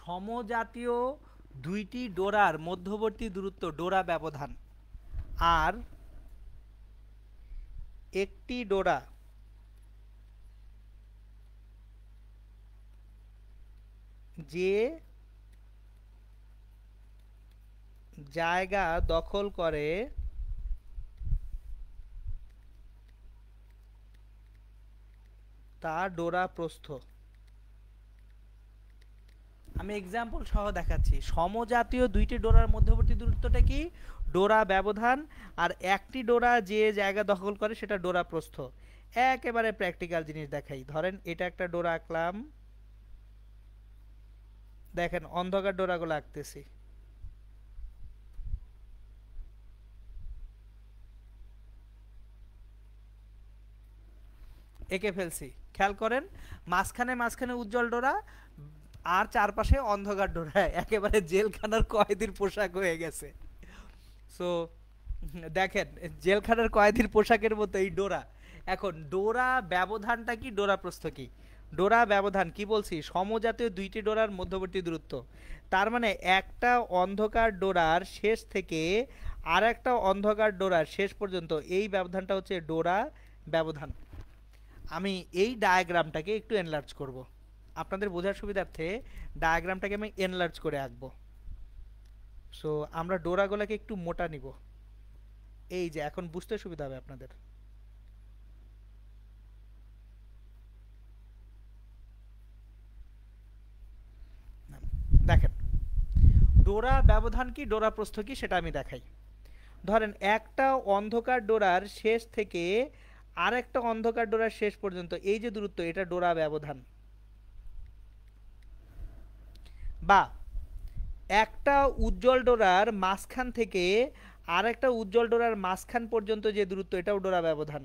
সমজাতীয় দুইটি ডোরার মধ্যবর্তী দূরত্ব ডোরা ব্যবধান, আর একটি ডোরা যে জায়গা দখল করে তা ডোরা প্রস্থ। আমি এক্সাম্পল সহ দেখাচ্ছি। সমজাতীয় দুইটি ডোরার মধ্যবর্তী দূরত্বটা কি, ডোরা ব্যবধান, আর একটি ডোরা যে জায়গা দখল করে সেটা ডোরা প্রস্থ। একেবারে প্র্যাকটিক্যাল জিনিস দেখাই। ধরেন এটা একটা ডোরা আঁকলাম, দেখেন অন্ধকার ডোরাগুলো আঁকতেছি। এঁকে ফেলছি, খেয়াল করেন মাঝখানে মাঝখানে উজ্জ্বল ডোরা আর চারপাশে অন্ধকার ডোরা, একেবারে জেলখানার কয়েদির পোশাক হয়ে গেছে। সো দেখেন জেলখানার কয়েদির পোশাকের মতো এই ডোরা। এখন ডোরা ব্যবধানটা কি, ডোরা প্রস্থ কি। ডোরা ব্যবধান কি বলছি, সমজাতীয় দুইটি ডোরার মধ্যবর্তী দূরত্ব। তার মানে একটা অন্ধকার ডোরার শেষ থেকে আর একটা অন্ধকার ডোরার শেষ পর্যন্ত এই ব্যবধানটা হচ্ছে ডোরা ব্যবধান। আমি এই ডায়াগ্রামটাকে একটু এনলার্জ করব আপনাদের বোঝার সুবিধার্থে। ডায়াগ্রামটাকে আমি এনলার্জ করে আঁকবো। সো আমরা ডোরাগুলোকে একটু মোটা নিব, এই যে এখন বুঝতে সুবিধা হবে আপনাদের। দেখেন ডোরা ব্যবধান কি, ডোরা প্রস্থ কি সেটা আমি দেখাই। ধরেন একটা অন্ধকার ডোরার শেষ থেকে আর একটা অন্ধকার ডোরার শেষ পর্যন্ত এই যে দূরত্ব, এটা ডোরা ব্যবধান। বা একটা উজ্জ্বল ডোরার মাঝখান থেকে আর একটা উজ্জ্বল ডোরার মাঝখান পর্যন্ত যে দূরত্ব, এটাও ডোরা ব্যবধান।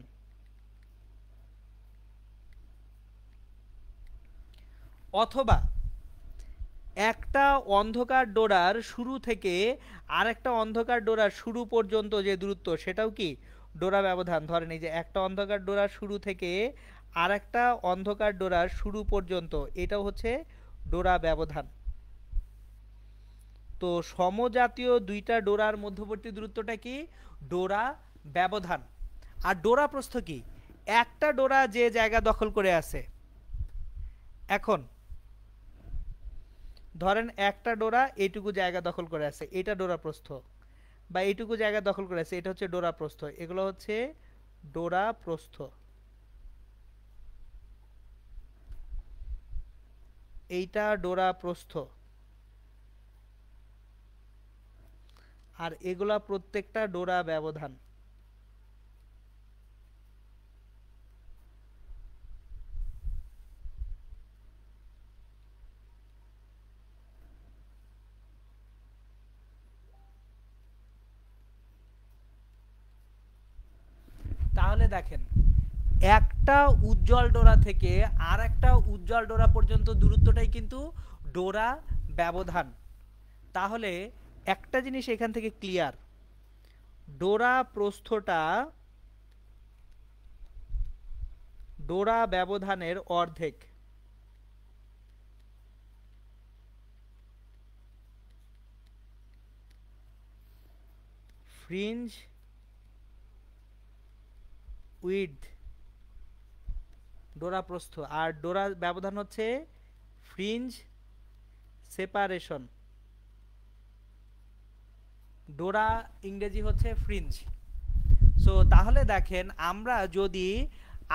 অথবা একটা অন্ধকার ডোরার শুরু থেকে আর একটা অন্ধকার ডোরার শুরু পর্যন্ত যে দূরত্ব, সেটাও কি ডোরা ব্যবধান। ধরেন এই যে একটা অন্ধকার ডোরার শুরু থেকে আর একটা অন্ধকার ডোরার শুরু পর্যন্ত, এটাও হচ্ছে ডোরা ব্যবধান। তো সমজাতীয় দুইটা ডোরার মধ্যবর্তী দূরত্বটা কি, ডোরা ব্যবধান। আর ডোরা প্রস্থ কি, একটা ডোরা যে জায়গা দখল করে আছে। এখন ধরেন একটা ডোরা এইটুকু জায়গা দখল করে আছে, এটা ডোরা প্রস্থ। বা এইটুকু জায়গা দখল করে আছে, এটা হচ্ছে ডোরা প্রস্থ। এগুলো হচ্ছে ডোরা প্রস্থ। এইটা ডোরা প্রস্থ, আর এগুলা প্রত্যেকটা ডোরা ব্যবধান। তাহলে দেখেন একটা উজ্জ্বল ডোরা থেকে আর একটা উজ্জ্বল ডোরা পর্যন্ত দূরত্বটাই কিন্তু ডোরা ব্যবধান। তাহলে একটা জিনিস এখান থেকে ক্লিয়ার, ডোরা প্রস্থটা ডোরা ব্যবধানের অর্ধেক। ফ্রিঞ্জ উইথ ডোরা প্রস্থ, আর ডোরা ব্যবধান হচ্ছে ফ্রিঞ্জ সেপারেশন। ডোরা ইংরেজি হচ্ছে ফ্রিঞ্জ। সো তাহলে দেখেন আমরা যদি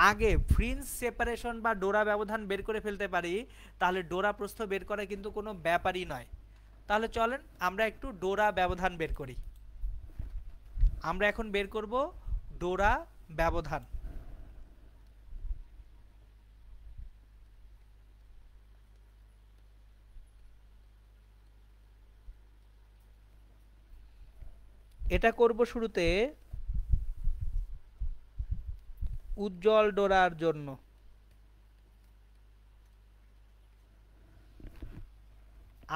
আগে ফ্রিঞ্জ সেপারেশন বা ডোরা ব্যবধান বের করে ফেলতে পারি তাহলে ডোরা প্রস্থ বের করা কিন্তু কোনো ব্যাপারই নয়। তাহলে চলেন আমরা একটু ডোরা ব্যবধান বের করি। আমরা এখন বের করব ডোরা ব্যবধান। এটা করব শুরুতে উজ্জ্বল ডোরার জন্য।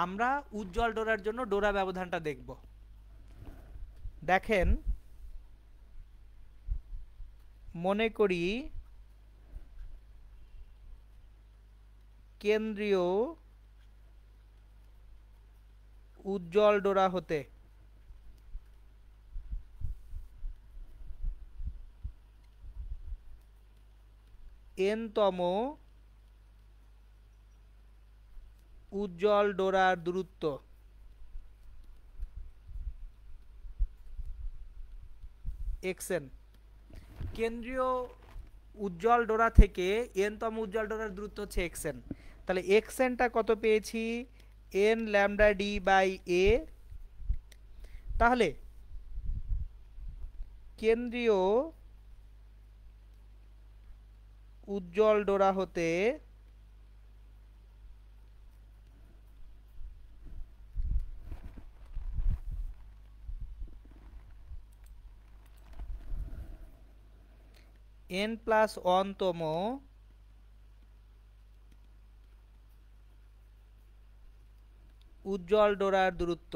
আমরা উজ্জ্বল ডোরার জন্য ডোরা ব্যবধানটা দেখব। দেখেন মনে করি কেন্দ্রীয় উজ্জ্বল ডোরা হতে n-তম উজ্জ্বল ডোরার দূরত্ব xn। কেন্দ্রীয় উজ্জ্বল ডোরা থেকে n-তম উজ্জ্বল ডোরার দূরত্ব হচ্ছে xn। তাহলে xnটা কত পেয়েছি? n lambda D by a। তাহলে কেন্দ্রীয় উজ্জ্বল ডোরা হতে n+1-তম উজ্জ্বল ডোরার দূরত্ব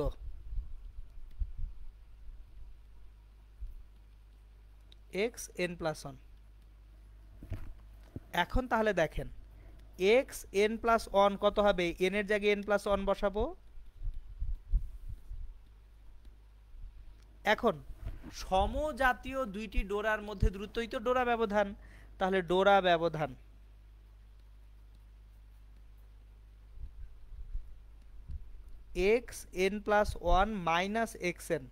xn+1। এখন তাহলে দেখেন xn+1 কত হবে? n এর জায়গায় n+1 বসাবো। এখন সমজাতীয় দুইটি ডোরার মধ্যে দূরত্বই তো ডোরা ব্যবধান। তাহলে ডোরা ব্যবধান xn+1 minus xn,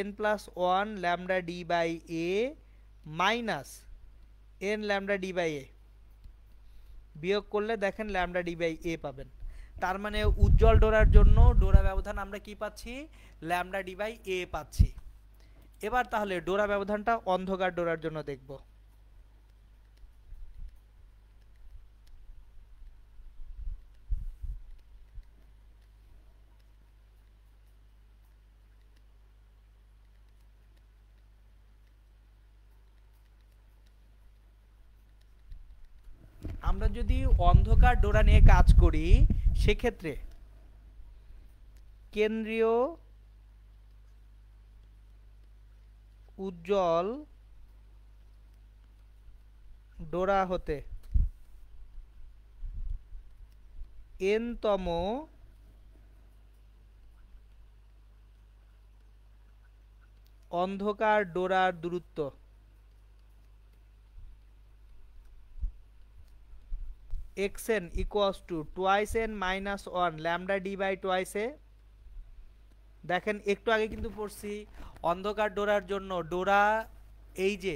n+1 lambda D by a minus n lambda D by a, বিয়োগ করলে দেখেন ল্যামডা ডি বাই a পাবেন। তার মানে উজ্জ্বল ডোরার জন্য ডোরা ব্যবধান আমরা কি পাচ্ছি? ল্যামডা ডি বাই a পাচ্ছি। এবার তাহলে ডোরা ব্যবধানটা অন্ধকার ডোরার জন্য দেখব। আমরা যদি অন্ধকার ডোরা নিয়ে কাজ করি সেক্ষেত্রে কেন্দ্রীয় উজ্জ্বল ডোরা হতে n-তম অন্ধকার ডোরার দূরত্ব xn equals to twice n minus 1 lambda d by twice a। দেখেন একটু আগে কিন্তু পড়ছি অন্ধকার ডোরার জন্য ডোরা এই যে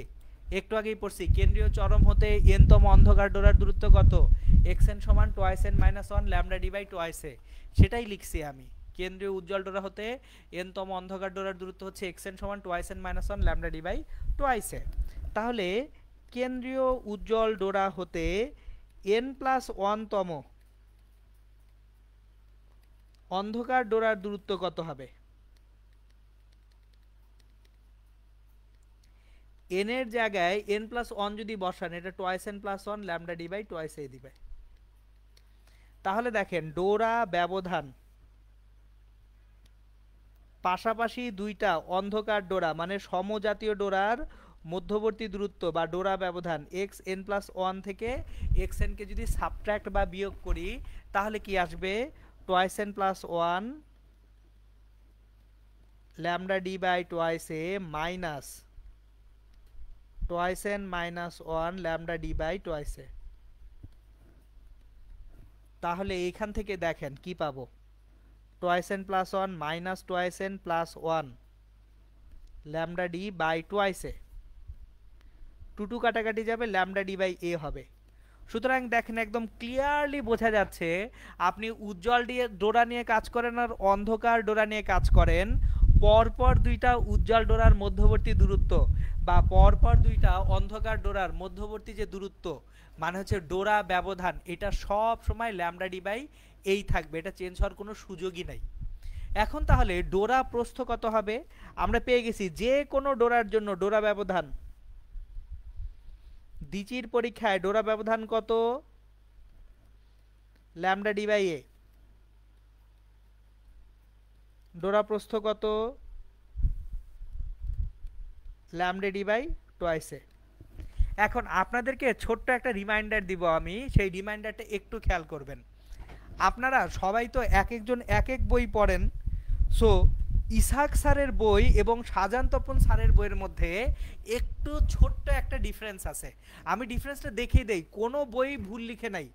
একটু আগেই পড়ছি কেন্দ্রীয় চরম হতে এনতম অন্ধকার ডোরার দূরত্ব কত, এক্স এন সমান twice N minus one lambda D by twice A, সেটাই লিখছি আমি। কেন্দ্রীয় উজ্জ্বল ডোরা হতে এনতম অন্ধকার ডোরার দূরত্ব হচ্ছে এক্স এন সমান twice N minus one lambda D by twice A. তাহলে কেন্দ্রীয় উজ্জ্বল ডোরা হতে এন প্লাস ওয়ানতম অন্ধকার ডোরার দূরত্ব কত হবে? এন এর জায়গায় এন প্লাস ওয়ান যদি বসান, এটা twice N plus one lambda D by twice A দিবে। তাহলে দেখেন ডোরা ব্যবধান পাশাপাশি দুইটা অন্ধকার ডোরা মানে সমজাতীয় ডোরার মধ্যবর্তী দূরত্ব বা ডোরা ব্যবধান এক্স এন প্লাস ওয়ান থেকে এক্স এনকে যদি সাবট্রাক্ট বা বিয়োগ করি তাহলে কি আসবে, twice N plus one lambda D by twice A minus twice N minus one lambda D by twice A. তাহলে এইখান থেকে দেখেন কি পাবো, twice N plus one minus twice N plus one lambda D by twice A, two কাটাকাটি যাবে, lambda D by এ হবে। সুতরাং দেখেন একদম ক্লিয়ারলি বোঝা যাচ্ছে আপনি উজ্জ্বল দিয়ে ডোরা নিয়ে কাজ করেন আর অন্ধকার ডোরা নিয়ে কাজ করেন, পরপর দুইটা উজ্জ্বল ডোরার মধ্যবর্তী দূরত্ব বা পরপর দুইটা অন্ধকার ডোরার মধ্যবর্তী যে দূরত্ব মানে হচ্ছে ডোরা ব্যবধান, এটা সব সময় ল্যামডা ডি বাই এই থাকবে, এটা চেঞ্জ হওয়ার কোনো সুযোগই নাই। এখন তাহলে ডোরা প্রস্থ কত হবে? আমরা পেয়ে গেছি যে কোনো ডোরার জন্য ডোরা ব্যবধান, দ্বিচির পরীক্ষায় ডোরা ব্যবধান কত, ল্যামডা ডি বাই এ। ডোরা প্রস্থ কত, ল্যামডা ডি বাই টোয়াইস এ। এখন আপনাদেরকে ছোট্ট একটা রিমাইন্ডার দিব আমি, সেই রিমাইন্ডারটা একটু খেয়াল করবেন। আপনারা সবাই তো এক একজন এক এক বই পড়েন, সো ইসাক স্যারের বই এবং শাহজাহান তপন স্যারের বইয়ের মধ্যে একটু ছোট্ট একটা ডিফারেন্স আছে। আমি ডিফারেন্সটা দেখিয়ে দেই, কোনো বই ভুল লিখে নাই,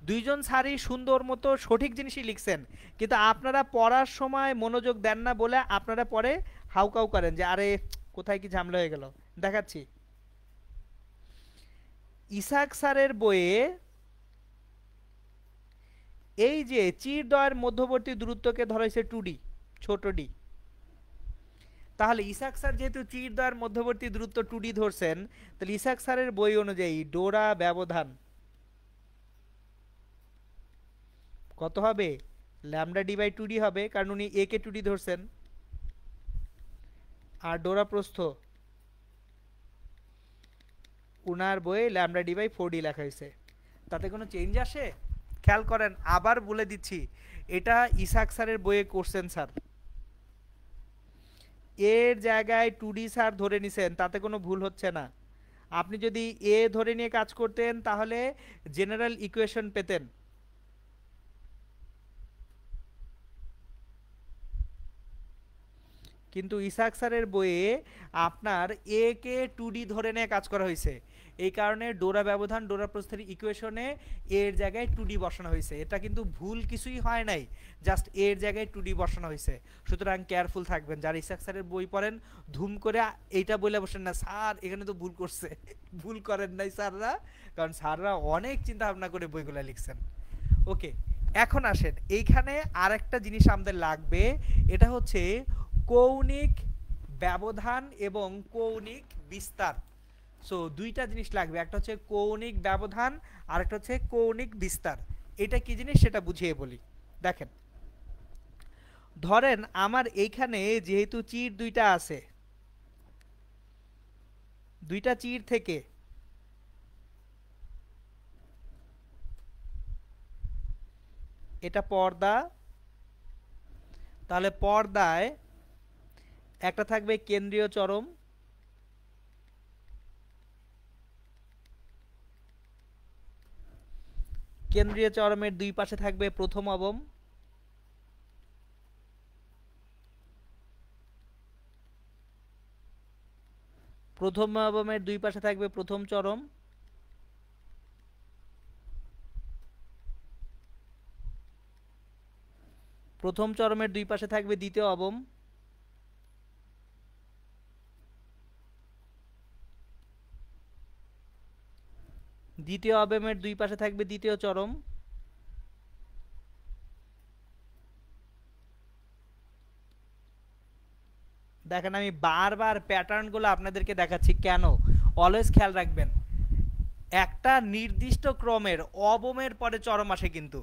দুইজন স্যারই সুন্দর মতো সঠিক জিনিসই লিখছেন, কিন্তু আপনারা পড়ার সময় মনোযোগ দেন না বলে আপনারা পরে হাউকাউ করেন যে আরে কোথায় কি ঝামেলা হয়ে গেল। দেখাচ্ছি, ইসাক স্যারের বইয়ে এই যে চিরদ্বয়ের মধ্যবর্তী দূরত্বকে ধরা হয়েছে 2d, ছোট ডি। তাহলে ইসাক স্যার যেহেতু চিরদ্বয়ের মধ্যবর্তী দূরত্ব 2d ধরছেন, তাহলে ইসাক স্যারের বই অনুযায়ী ডোরা ব্যবধান কত হবে, ল্যামডা ডি বাই 2d হবে, কারণ উনি এ কে 2d ধরছেন। আর ডোরা প্রস্থ উনার বইয়ে ল্যামডা ডি বাই 4d লেখা হয়েছে। তাতে কোনো চেঞ্জ আসে? খেয়াল করেন, আবার বলে দিচ্ছি, এটা ইসাক স্যারের বইয়ে কোশ্চেন স্যার, এর জায়গায় 2d স্যার ধরে নিছেন, তাতে কোনো ভুল হচ্ছে না। আপনি যদি এ ধরে নিয়ে কাজ করতেন তাহলে জেনারেল ইকুয়েশন পেতেন। কিন্তু ইসাক স্যারের বইয়ে আপনার এ কে 2d ধরে নিয়ে কাজ করা হয়েছে, এই কারণে ডোরা ব্যবধান ডোরা প্রস্থের ইকুয়েশনে এর জায়গায় 2d বসানো হয়েছে। এটা কিন্তু ভুল কিছুই হয় নাই, জাস্ট এর জায়গায় 2d বসানো হয়েছে। সুতরাং কেয়ারফুল থাকবেন, যারা ইসাক স্যারের বই পড়েন ধুম করে এইটা বলে বসেন না স্যার এখানে তো ভুল করছে। ভুল করেন নাই স্যাররা, কারণ স্যাররা অনেক চিন্তা ভাবনা করে বইগুলো লিখছেন। ওকে, এখন আসেন এইখানে আরেকটা জিনিস আমাদের লাগবে, এটা হচ্ছে কৌণিক ব্যবধান এবং কৌণিক বিস্তার। সো দুইটা জিনিস লাগবে, একটা হচ্ছে কৌণিক ব্যবধান আর একটা হচ্ছে কৌণিক বিস্তার। এটা কি জিনিস সেটা বুঝিয়ে বলি। দেখেন, ধরেন আমার এইখানে যেহেতু চির দুইটা আছে, দুইটা চির থেকে এটা পর্দা, তাহলে পর্দায় একটা থাকবে কেন্দ্রীয় চরম, কেন্দ্রীয় চরমের দুই পাশে থাকবে প্রথম অবম, প্রথম অবমের দুই পাশে থাকবে প্রথম চরম, প্রথম চরমের দুই পাশে থাকবে দ্বিতীয় অবম, দ্বিতীয় অবয়বের দুই পাশে থাকবে দ্বিতীয় চরম। দেখেন আমি বারবার প্যাটার্নগুলো আপনাদেরকে দেখাচ্ছি কেন, অলওয়েজ খেয়াল রাখবেন একটা নির্দিষ্ট ক্রমের অবমের পরে চরম আসে, কিন্তু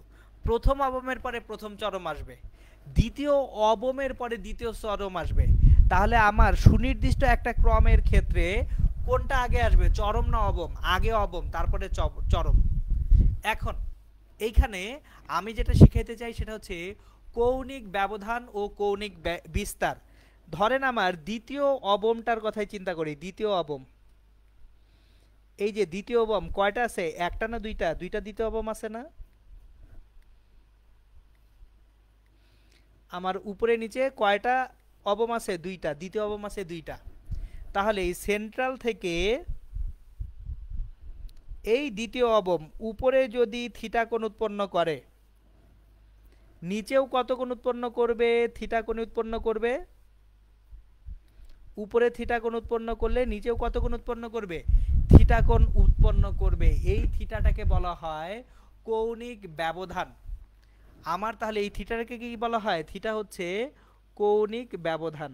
প্রথম অবমের পরে প্রথম চরম আসবে, দ্বিতীয় অবমের পরে দ্বিতীয় চরম আসবে। তাহলে আমার সুনির্দিষ্ট একটা ক্রমের ক্ষেত্রে কোনটা আগে আসবে, চরম না অবম? আগে অবম, তারপরে চরম। এখন এইখানে আমি যেটা শিখাইতে চাই সেটা হচ্ছে কৌণিক ব্যবধান ও কৌণিক বিস্তার। ধরেন আমার দ্বিতীয় অবমটার কথাই চিন্তা করি, দ্বিতীয় অবম, এই যে দ্বিতীয় অবম কয়টা আছে, একটা না দুইটা? দুইটা দ্বিতীয় অবম আছে না? আমার উপরে নিচে কয়টা অবম আছে, দুইটা দ্বিতীয় অবম আছে দুইটা। তাহলে এই সেন্ট্রাল থেকে এই দ্বিতীয় অবম উপরে যদি থিটা কোণ উৎপন্ন করে, নিচেও কত কোণ উৎপন্ন করবে, থিটা কোণ উৎপন্ন করবে। উপরে থিটা কোণ উৎপন্ন করলে নিচেও কত কোণ উৎপন্ন করবে, থিটা কোণ উৎপন্ন করবে। এই থিটাটাকে বলা হয় কৌণিক ব্যবধান। আমার তাহলে এই থিটাটাকে কি বলা হয়, থিটা হচ্ছে কৌণিক ব্যবধান।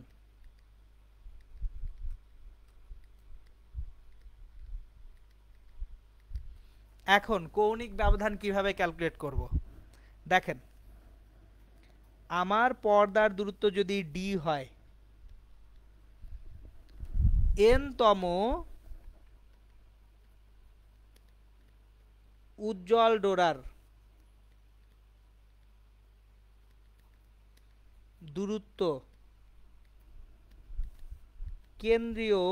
এখন কৌণিক ব্যবধান কিভাবে ক্যালকুলেট করব, দেখেন আমার পর্দার দূরত্ব যদি ডি হয়, n তম উজ্জ্বল ডোরার দূরত্ব কেন্দ্রীয়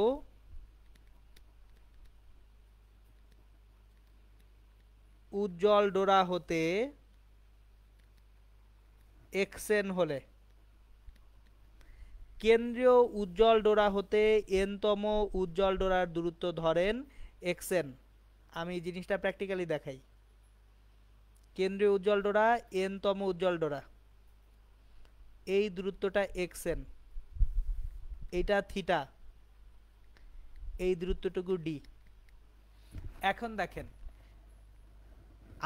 উজ্জ্বল ডোরা হতে xn হলে, কেন্দ্রীয় উজ্জ্বল ডোরা হতে n তম উজ্জ্বল ডোরার দূরত্ব ধরেন xn। আমি জিনিসটা প্র্যাকটিক্যালি দেখাই। কেন্দ্রীয় উজ্জ্বল ডোরা n তম উজ্জ্বল ডোরা, এই দূরত্বটা xn, এটা থিটা, এই দূরত্বটুকু ডি। এখন দেখেন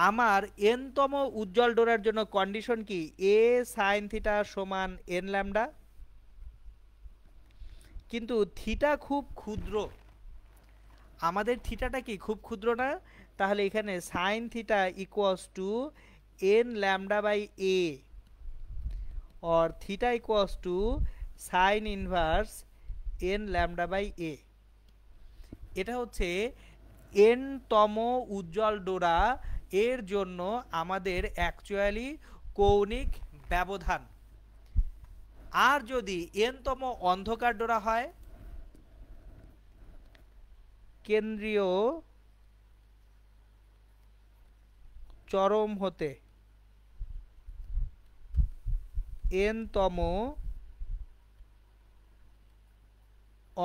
আমার n তম উজ্জ্বল ডোরার জন্য কন্ডিশন কি, a sin থিটা সমান n ল্যামডা, কিন্তু থিটা খুব ক্ষুদ্র, আমাদের থিটাটা কি খুব ক্ষুদ্র না? তাহলে এখানে sin theta equals to n lambda by a और theta equals to sine inverse n lambda by a। এটা হচ্ছে n তম উজ্জ্বল ডোরা এর জন্য আমাদের অ্যাকচুয়ালি কৌণিক ব্যবধান। আর যদি n তম অন্ধকার ডোরা হয়, কেন্দ্রীয় চরম হতে n তম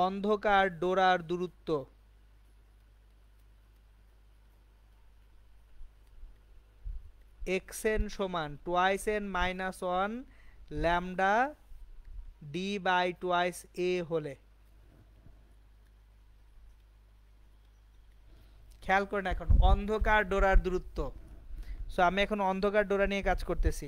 অন্ধকার ডোরার দূরত্ব xn সমান twice n minus 1 lambda D by twice a হলে, খেয়াল করেন এখন অন্ধকার ডোরার দূরত্ব। সো আমি এখন অন্ধকার ডোরা নিয়ে কাজ করতেছি।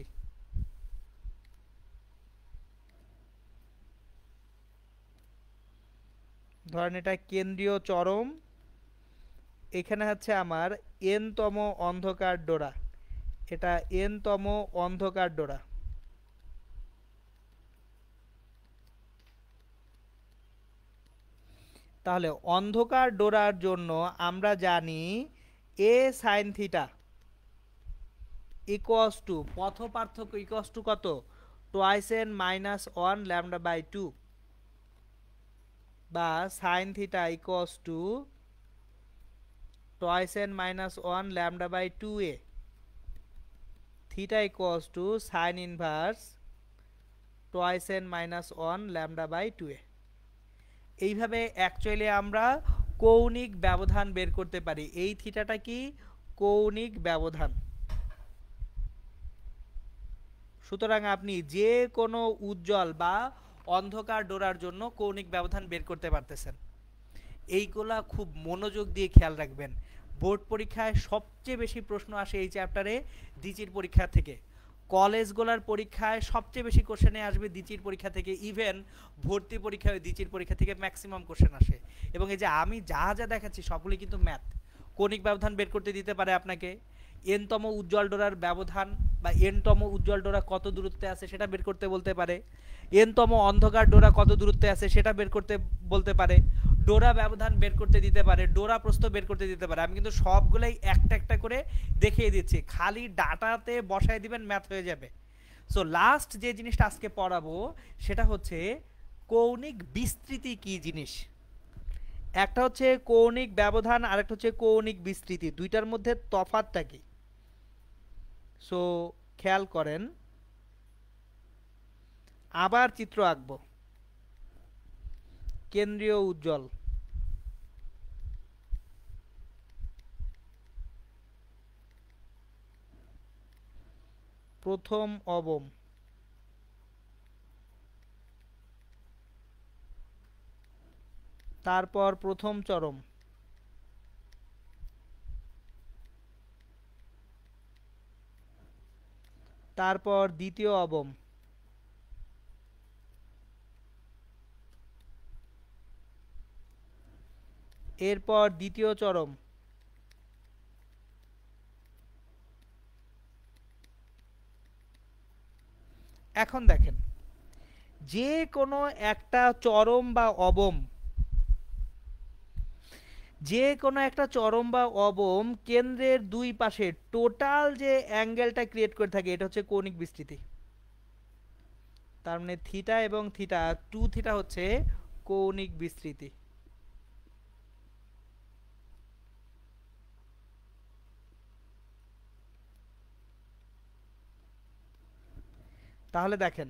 ধরেন এটা কেন্দ্রীয় চরম, এখানে হচ্ছে আমার n তম অন্ধকার ডোরা, এটা n তম অন্ধকার ডোরা। তাহলে অন্ধকার ডোরার জন্য আমরা জানি a sin theta equals to, পথ পার্থক্য ইকুয়ালস টু কত, twice n minus 1 lambda by 2, বা sin theta equals to twice n minus 1 lambda by 2a, theta equals to sine inverse twice n minus 1 lambda by 2a। এইভাবে actually আমরা কৌণিক ব্যবধান বের করতে পারি। এই থিটাটা কি কৌণিক ব্যবধান। সুতরাং আপনি যে কোনো উজ্জ্বল বা অন্ধকার ডোরার জন্য কৌণিক ব্যবধান বের করতে পারতেছেন। এইগুলা খুব মনোযোগ দিয়ে খেয়াল রাখবেন। বোর্ড পরীক্ষায় সবচেয়ে বেশি প্রশ্ন আসে এই চ্যাপ্টারে দ্বিচির পরীক্ষা থেকে। কলেজগুলোর পরীক্ষায় সবচেয়ে বেশি কোশ্চেনে আসবে দ্বিচির পরীক্ষা থেকে, ইভেন ভর্তি পরীক্ষায় দ্বিচির পরীক্ষা থেকে ম্যাক্সিমাম কোশ্চেন আসে। এবং এই যে আমি যা যা দেখাচ্ছি সবগুলি কিন্তু ম্যাথ। কৌণিক ব্যবধান বের করতে দিতে পারে আপনাকে, এনতম উজ্জ্বল ডোরার ব্যবধান বা এনতম উজ্জ্বল ডোরা কত দূরত্বে আছে সেটা বের করতে বলতে পারে, এনতম অন্ধকার ডোরা কত দূরত্বে আছে সেটা বের করতে বলতে পারে, ডোরা ব্যবধান বের করতে দিতে পারে, ডোরা প্রস্থ বের করতে দিতে পারে। আমি কিন্তু সবগুলাই একটা একটা করে দেখিয়ে দিচ্ছি, খালি ডাটাতে বসায় দিবেন ম্যাথ হয়ে যাবে। সো লাস্ট যে জিনিসটা আজকে পড়াবো সেটা হচ্ছে কৌণিক বিস্তৃতি কি জিনিস। একটা হচ্ছে কৌণিক ব্যবধান আর একটা হচ্ছে কৌণিক বিস্তৃতি, দুইটার মধ্যে তফাৎটা কি। সো খেয়াল করেন, আবার চিত্র আঁকবো। কেন্দ্রীয় উজ্জ্বল, প্রথম অবম, তারপর প্রথম চরম, তারপর দ্বিতীয় অবম, এরপর দ্বিতীয় চরম, এখন দেখেন যে কোনো একটা চরম বা অবম, যে কোনো একটা চরম বা অবম কেন্দ্রের দুই পাশে টোটাল যে অ্যাঙ্গেলটা ক্রিয়েট করে থাকে এটা হচ্ছে কৌণিক বিস্তৃতি। তার মানে থিটা এবং থিটা, 2 থিটা হচ্ছে কৌণিক বিস্তৃতি। তাহলে দেখেন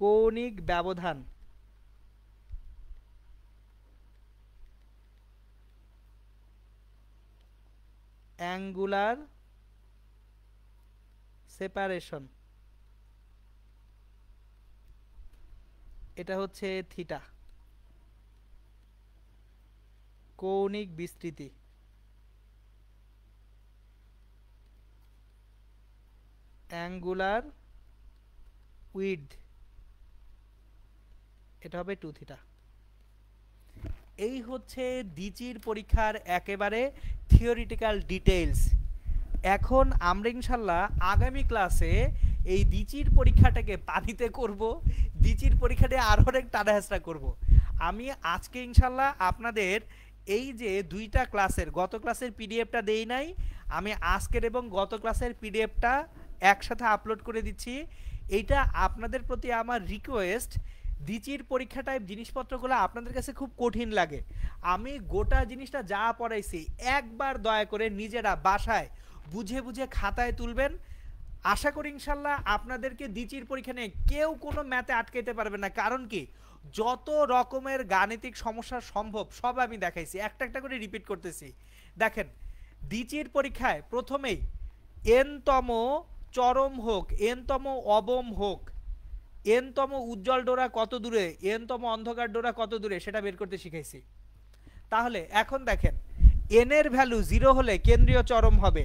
কৌণিক ব্যবধান অ্যাঙ্গুলার সেপারেশন, এটা হচ্ছে থিটা। কৌণিক বিস্তৃতি অ্যাঙ্গুলার উইডথ, এটা হবে 2 থিটা। এই হচ্ছে দ্বিচির পরীক্ষার একেবারে থিওরিটিক্যাল ডিটেইলস। এখন আমরা ইনশাল্লাহ আগামী ক্লাসে এই দ্বিচির পরীক্ষাটাকে পানিতে করব, দ্বিচির পরীক্ষাটা আরো অনেক টানা হেঁচড়া করব। আমি আজকে ইনশাল্লাহ আপনাদের এই যে দুইটা ক্লাসের, গত ক্লাসের পিডিএফটা দেই নাই, আমি আজকের এবং গত ক্লাসের পিডিএফটা একসাথে আপলোড করে দিচ্ছি। এইটা আপনাদের প্রতি আমার রিকোয়েস্ট, দ্বিচির পরীক্ষা টাইপ জিনিসপত্রগুলো আপনাদের কাছে খুব কঠিন লাগে, আমি গোটা জিনিসটা যা পড়াইছি একবার দয়া করে নিজেরা বাসায় বুঝে বুঝে খাতায় তুলবেন। আশা করি ইনশাল্লাহ আপনাদেরকে দ্বিচির পরীক্ষা নিয়ে কেউ কোনো ম্যাথে আটকাইতে পারবে না। কারণ কি, যত রকমের গাণিতিক সমস্যা সম্ভব সব আমি দেখাইছি, একটা একটা করে রিপিট করতেছি। দেখেন দ্বিচির পরীক্ষায় প্রথমেই এনতম চরম হোক, এনতম অবম হোক, এনতম উজ্জ্বল ডোরা কত দূরে, এনতম অন্ধকার ডোরা কত দূরে সেটা বের করতে শিখাইছি। তাহলে এখন দেখেন এন এর ভ্যালু 0 হলে কেন্দ্রীয় চরম হবে,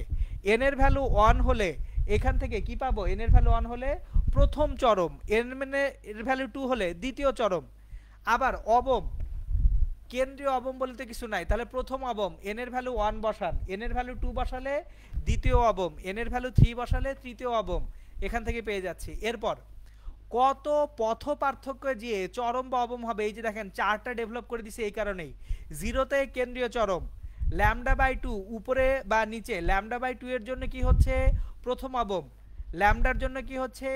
এন এর ভ্যালু 1 হলে এখান থেকে কি পাবো, এন এর ভ্যালু 1 হলে প্রথম চরম, এন এর ভ্যালু 2 হলে দ্বিতীয় চরম। আবার অবম, কেন্দ্রীয় অবম বলতে কিছু নাই, তাহলে প্রথম অবম এন এর ভ্যালু 1 বসান, এন এর ভ্যালু 2 বসালে দ্বিতীয় অবম, এন এর ভ্যালু 3 বসালে তৃতীয় অবম, এখান থেকে পেয়ে যাচ্ছি। এরপর কত পথ পার্থক্য যে চরম বা অবম হবে, এই যে দেখেন চারটা ডেভেলপ করে দিছে এই কারণেই। 0তে কেন্দ্রীয় চরম, λ/2 উপরে বা নিচে, λ/2 এর জন্য কি হচ্ছে প্রথম অবম, ল্যামডার জন্য কি হচ্ছে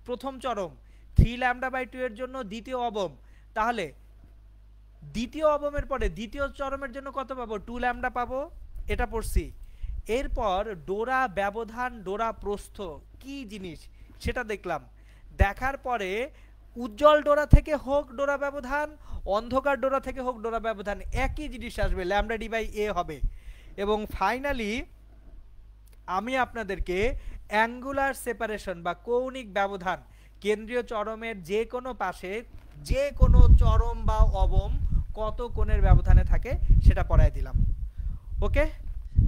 প্রথম চরম, 3λ/2 এর জন্য দ্বিতীয় অবম। তাহলে দ্বিতীয় অবমের পরে দ্বিতীয় চরমের জন্য কত পাবো, 2λ পাবো, এটা পড়ছি। এরপর ডোরা ব্যবধান, ডোরা প্রস্থ কি জিনিস সেটা দেখলাম। দেখার পরে উজ্জ্বল ডোরা থেকে হোক ডোরা ব্যবধান, অন্ধকার ডোরা থেকে হোক ডোরা ব্যবধান, একই জিনিস আসবে, λ/a হবে। এবং ফাইনালি আমি আপনাদেরকে অ্যাঙ্গুলার সেপারেশন বা কৌণিক ব্যবধান, কেন্দ্রীয় চরমের যে কোনো পাশে যে কোনো চরম বা অবম কত কোণের ব্যবধানে থাকে সেটা পড়ায় দিলাম। ওকে,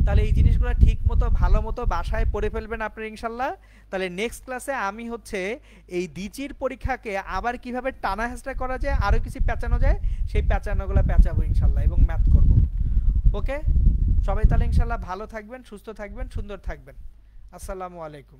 তাহলে এই জিনিসগুলো ঠিক মতো ভালো মতো বাসায় পড়ে ফেলবেন আপনারা ইনশাল্লাহ। তাহলে নেক্সট ক্লাসে আমি হচ্ছে এই দ্বিচির পরীক্ষাকে আবার কিভাবে টানা হেঁচড়া করা যায়, আরও কিছু পেঁচানো যায়, সেই পেঁচানোগুলো পেঁচাবো ইনশাল্লাহ এবং ম্যাথ করব। ওকে, সবাই তাহলে ইনশাল্লাহ ভালো থাকবেন, সুস্থ থাকবেন, সুন্দর থাকবেন। আসসালামু আলাইকুম।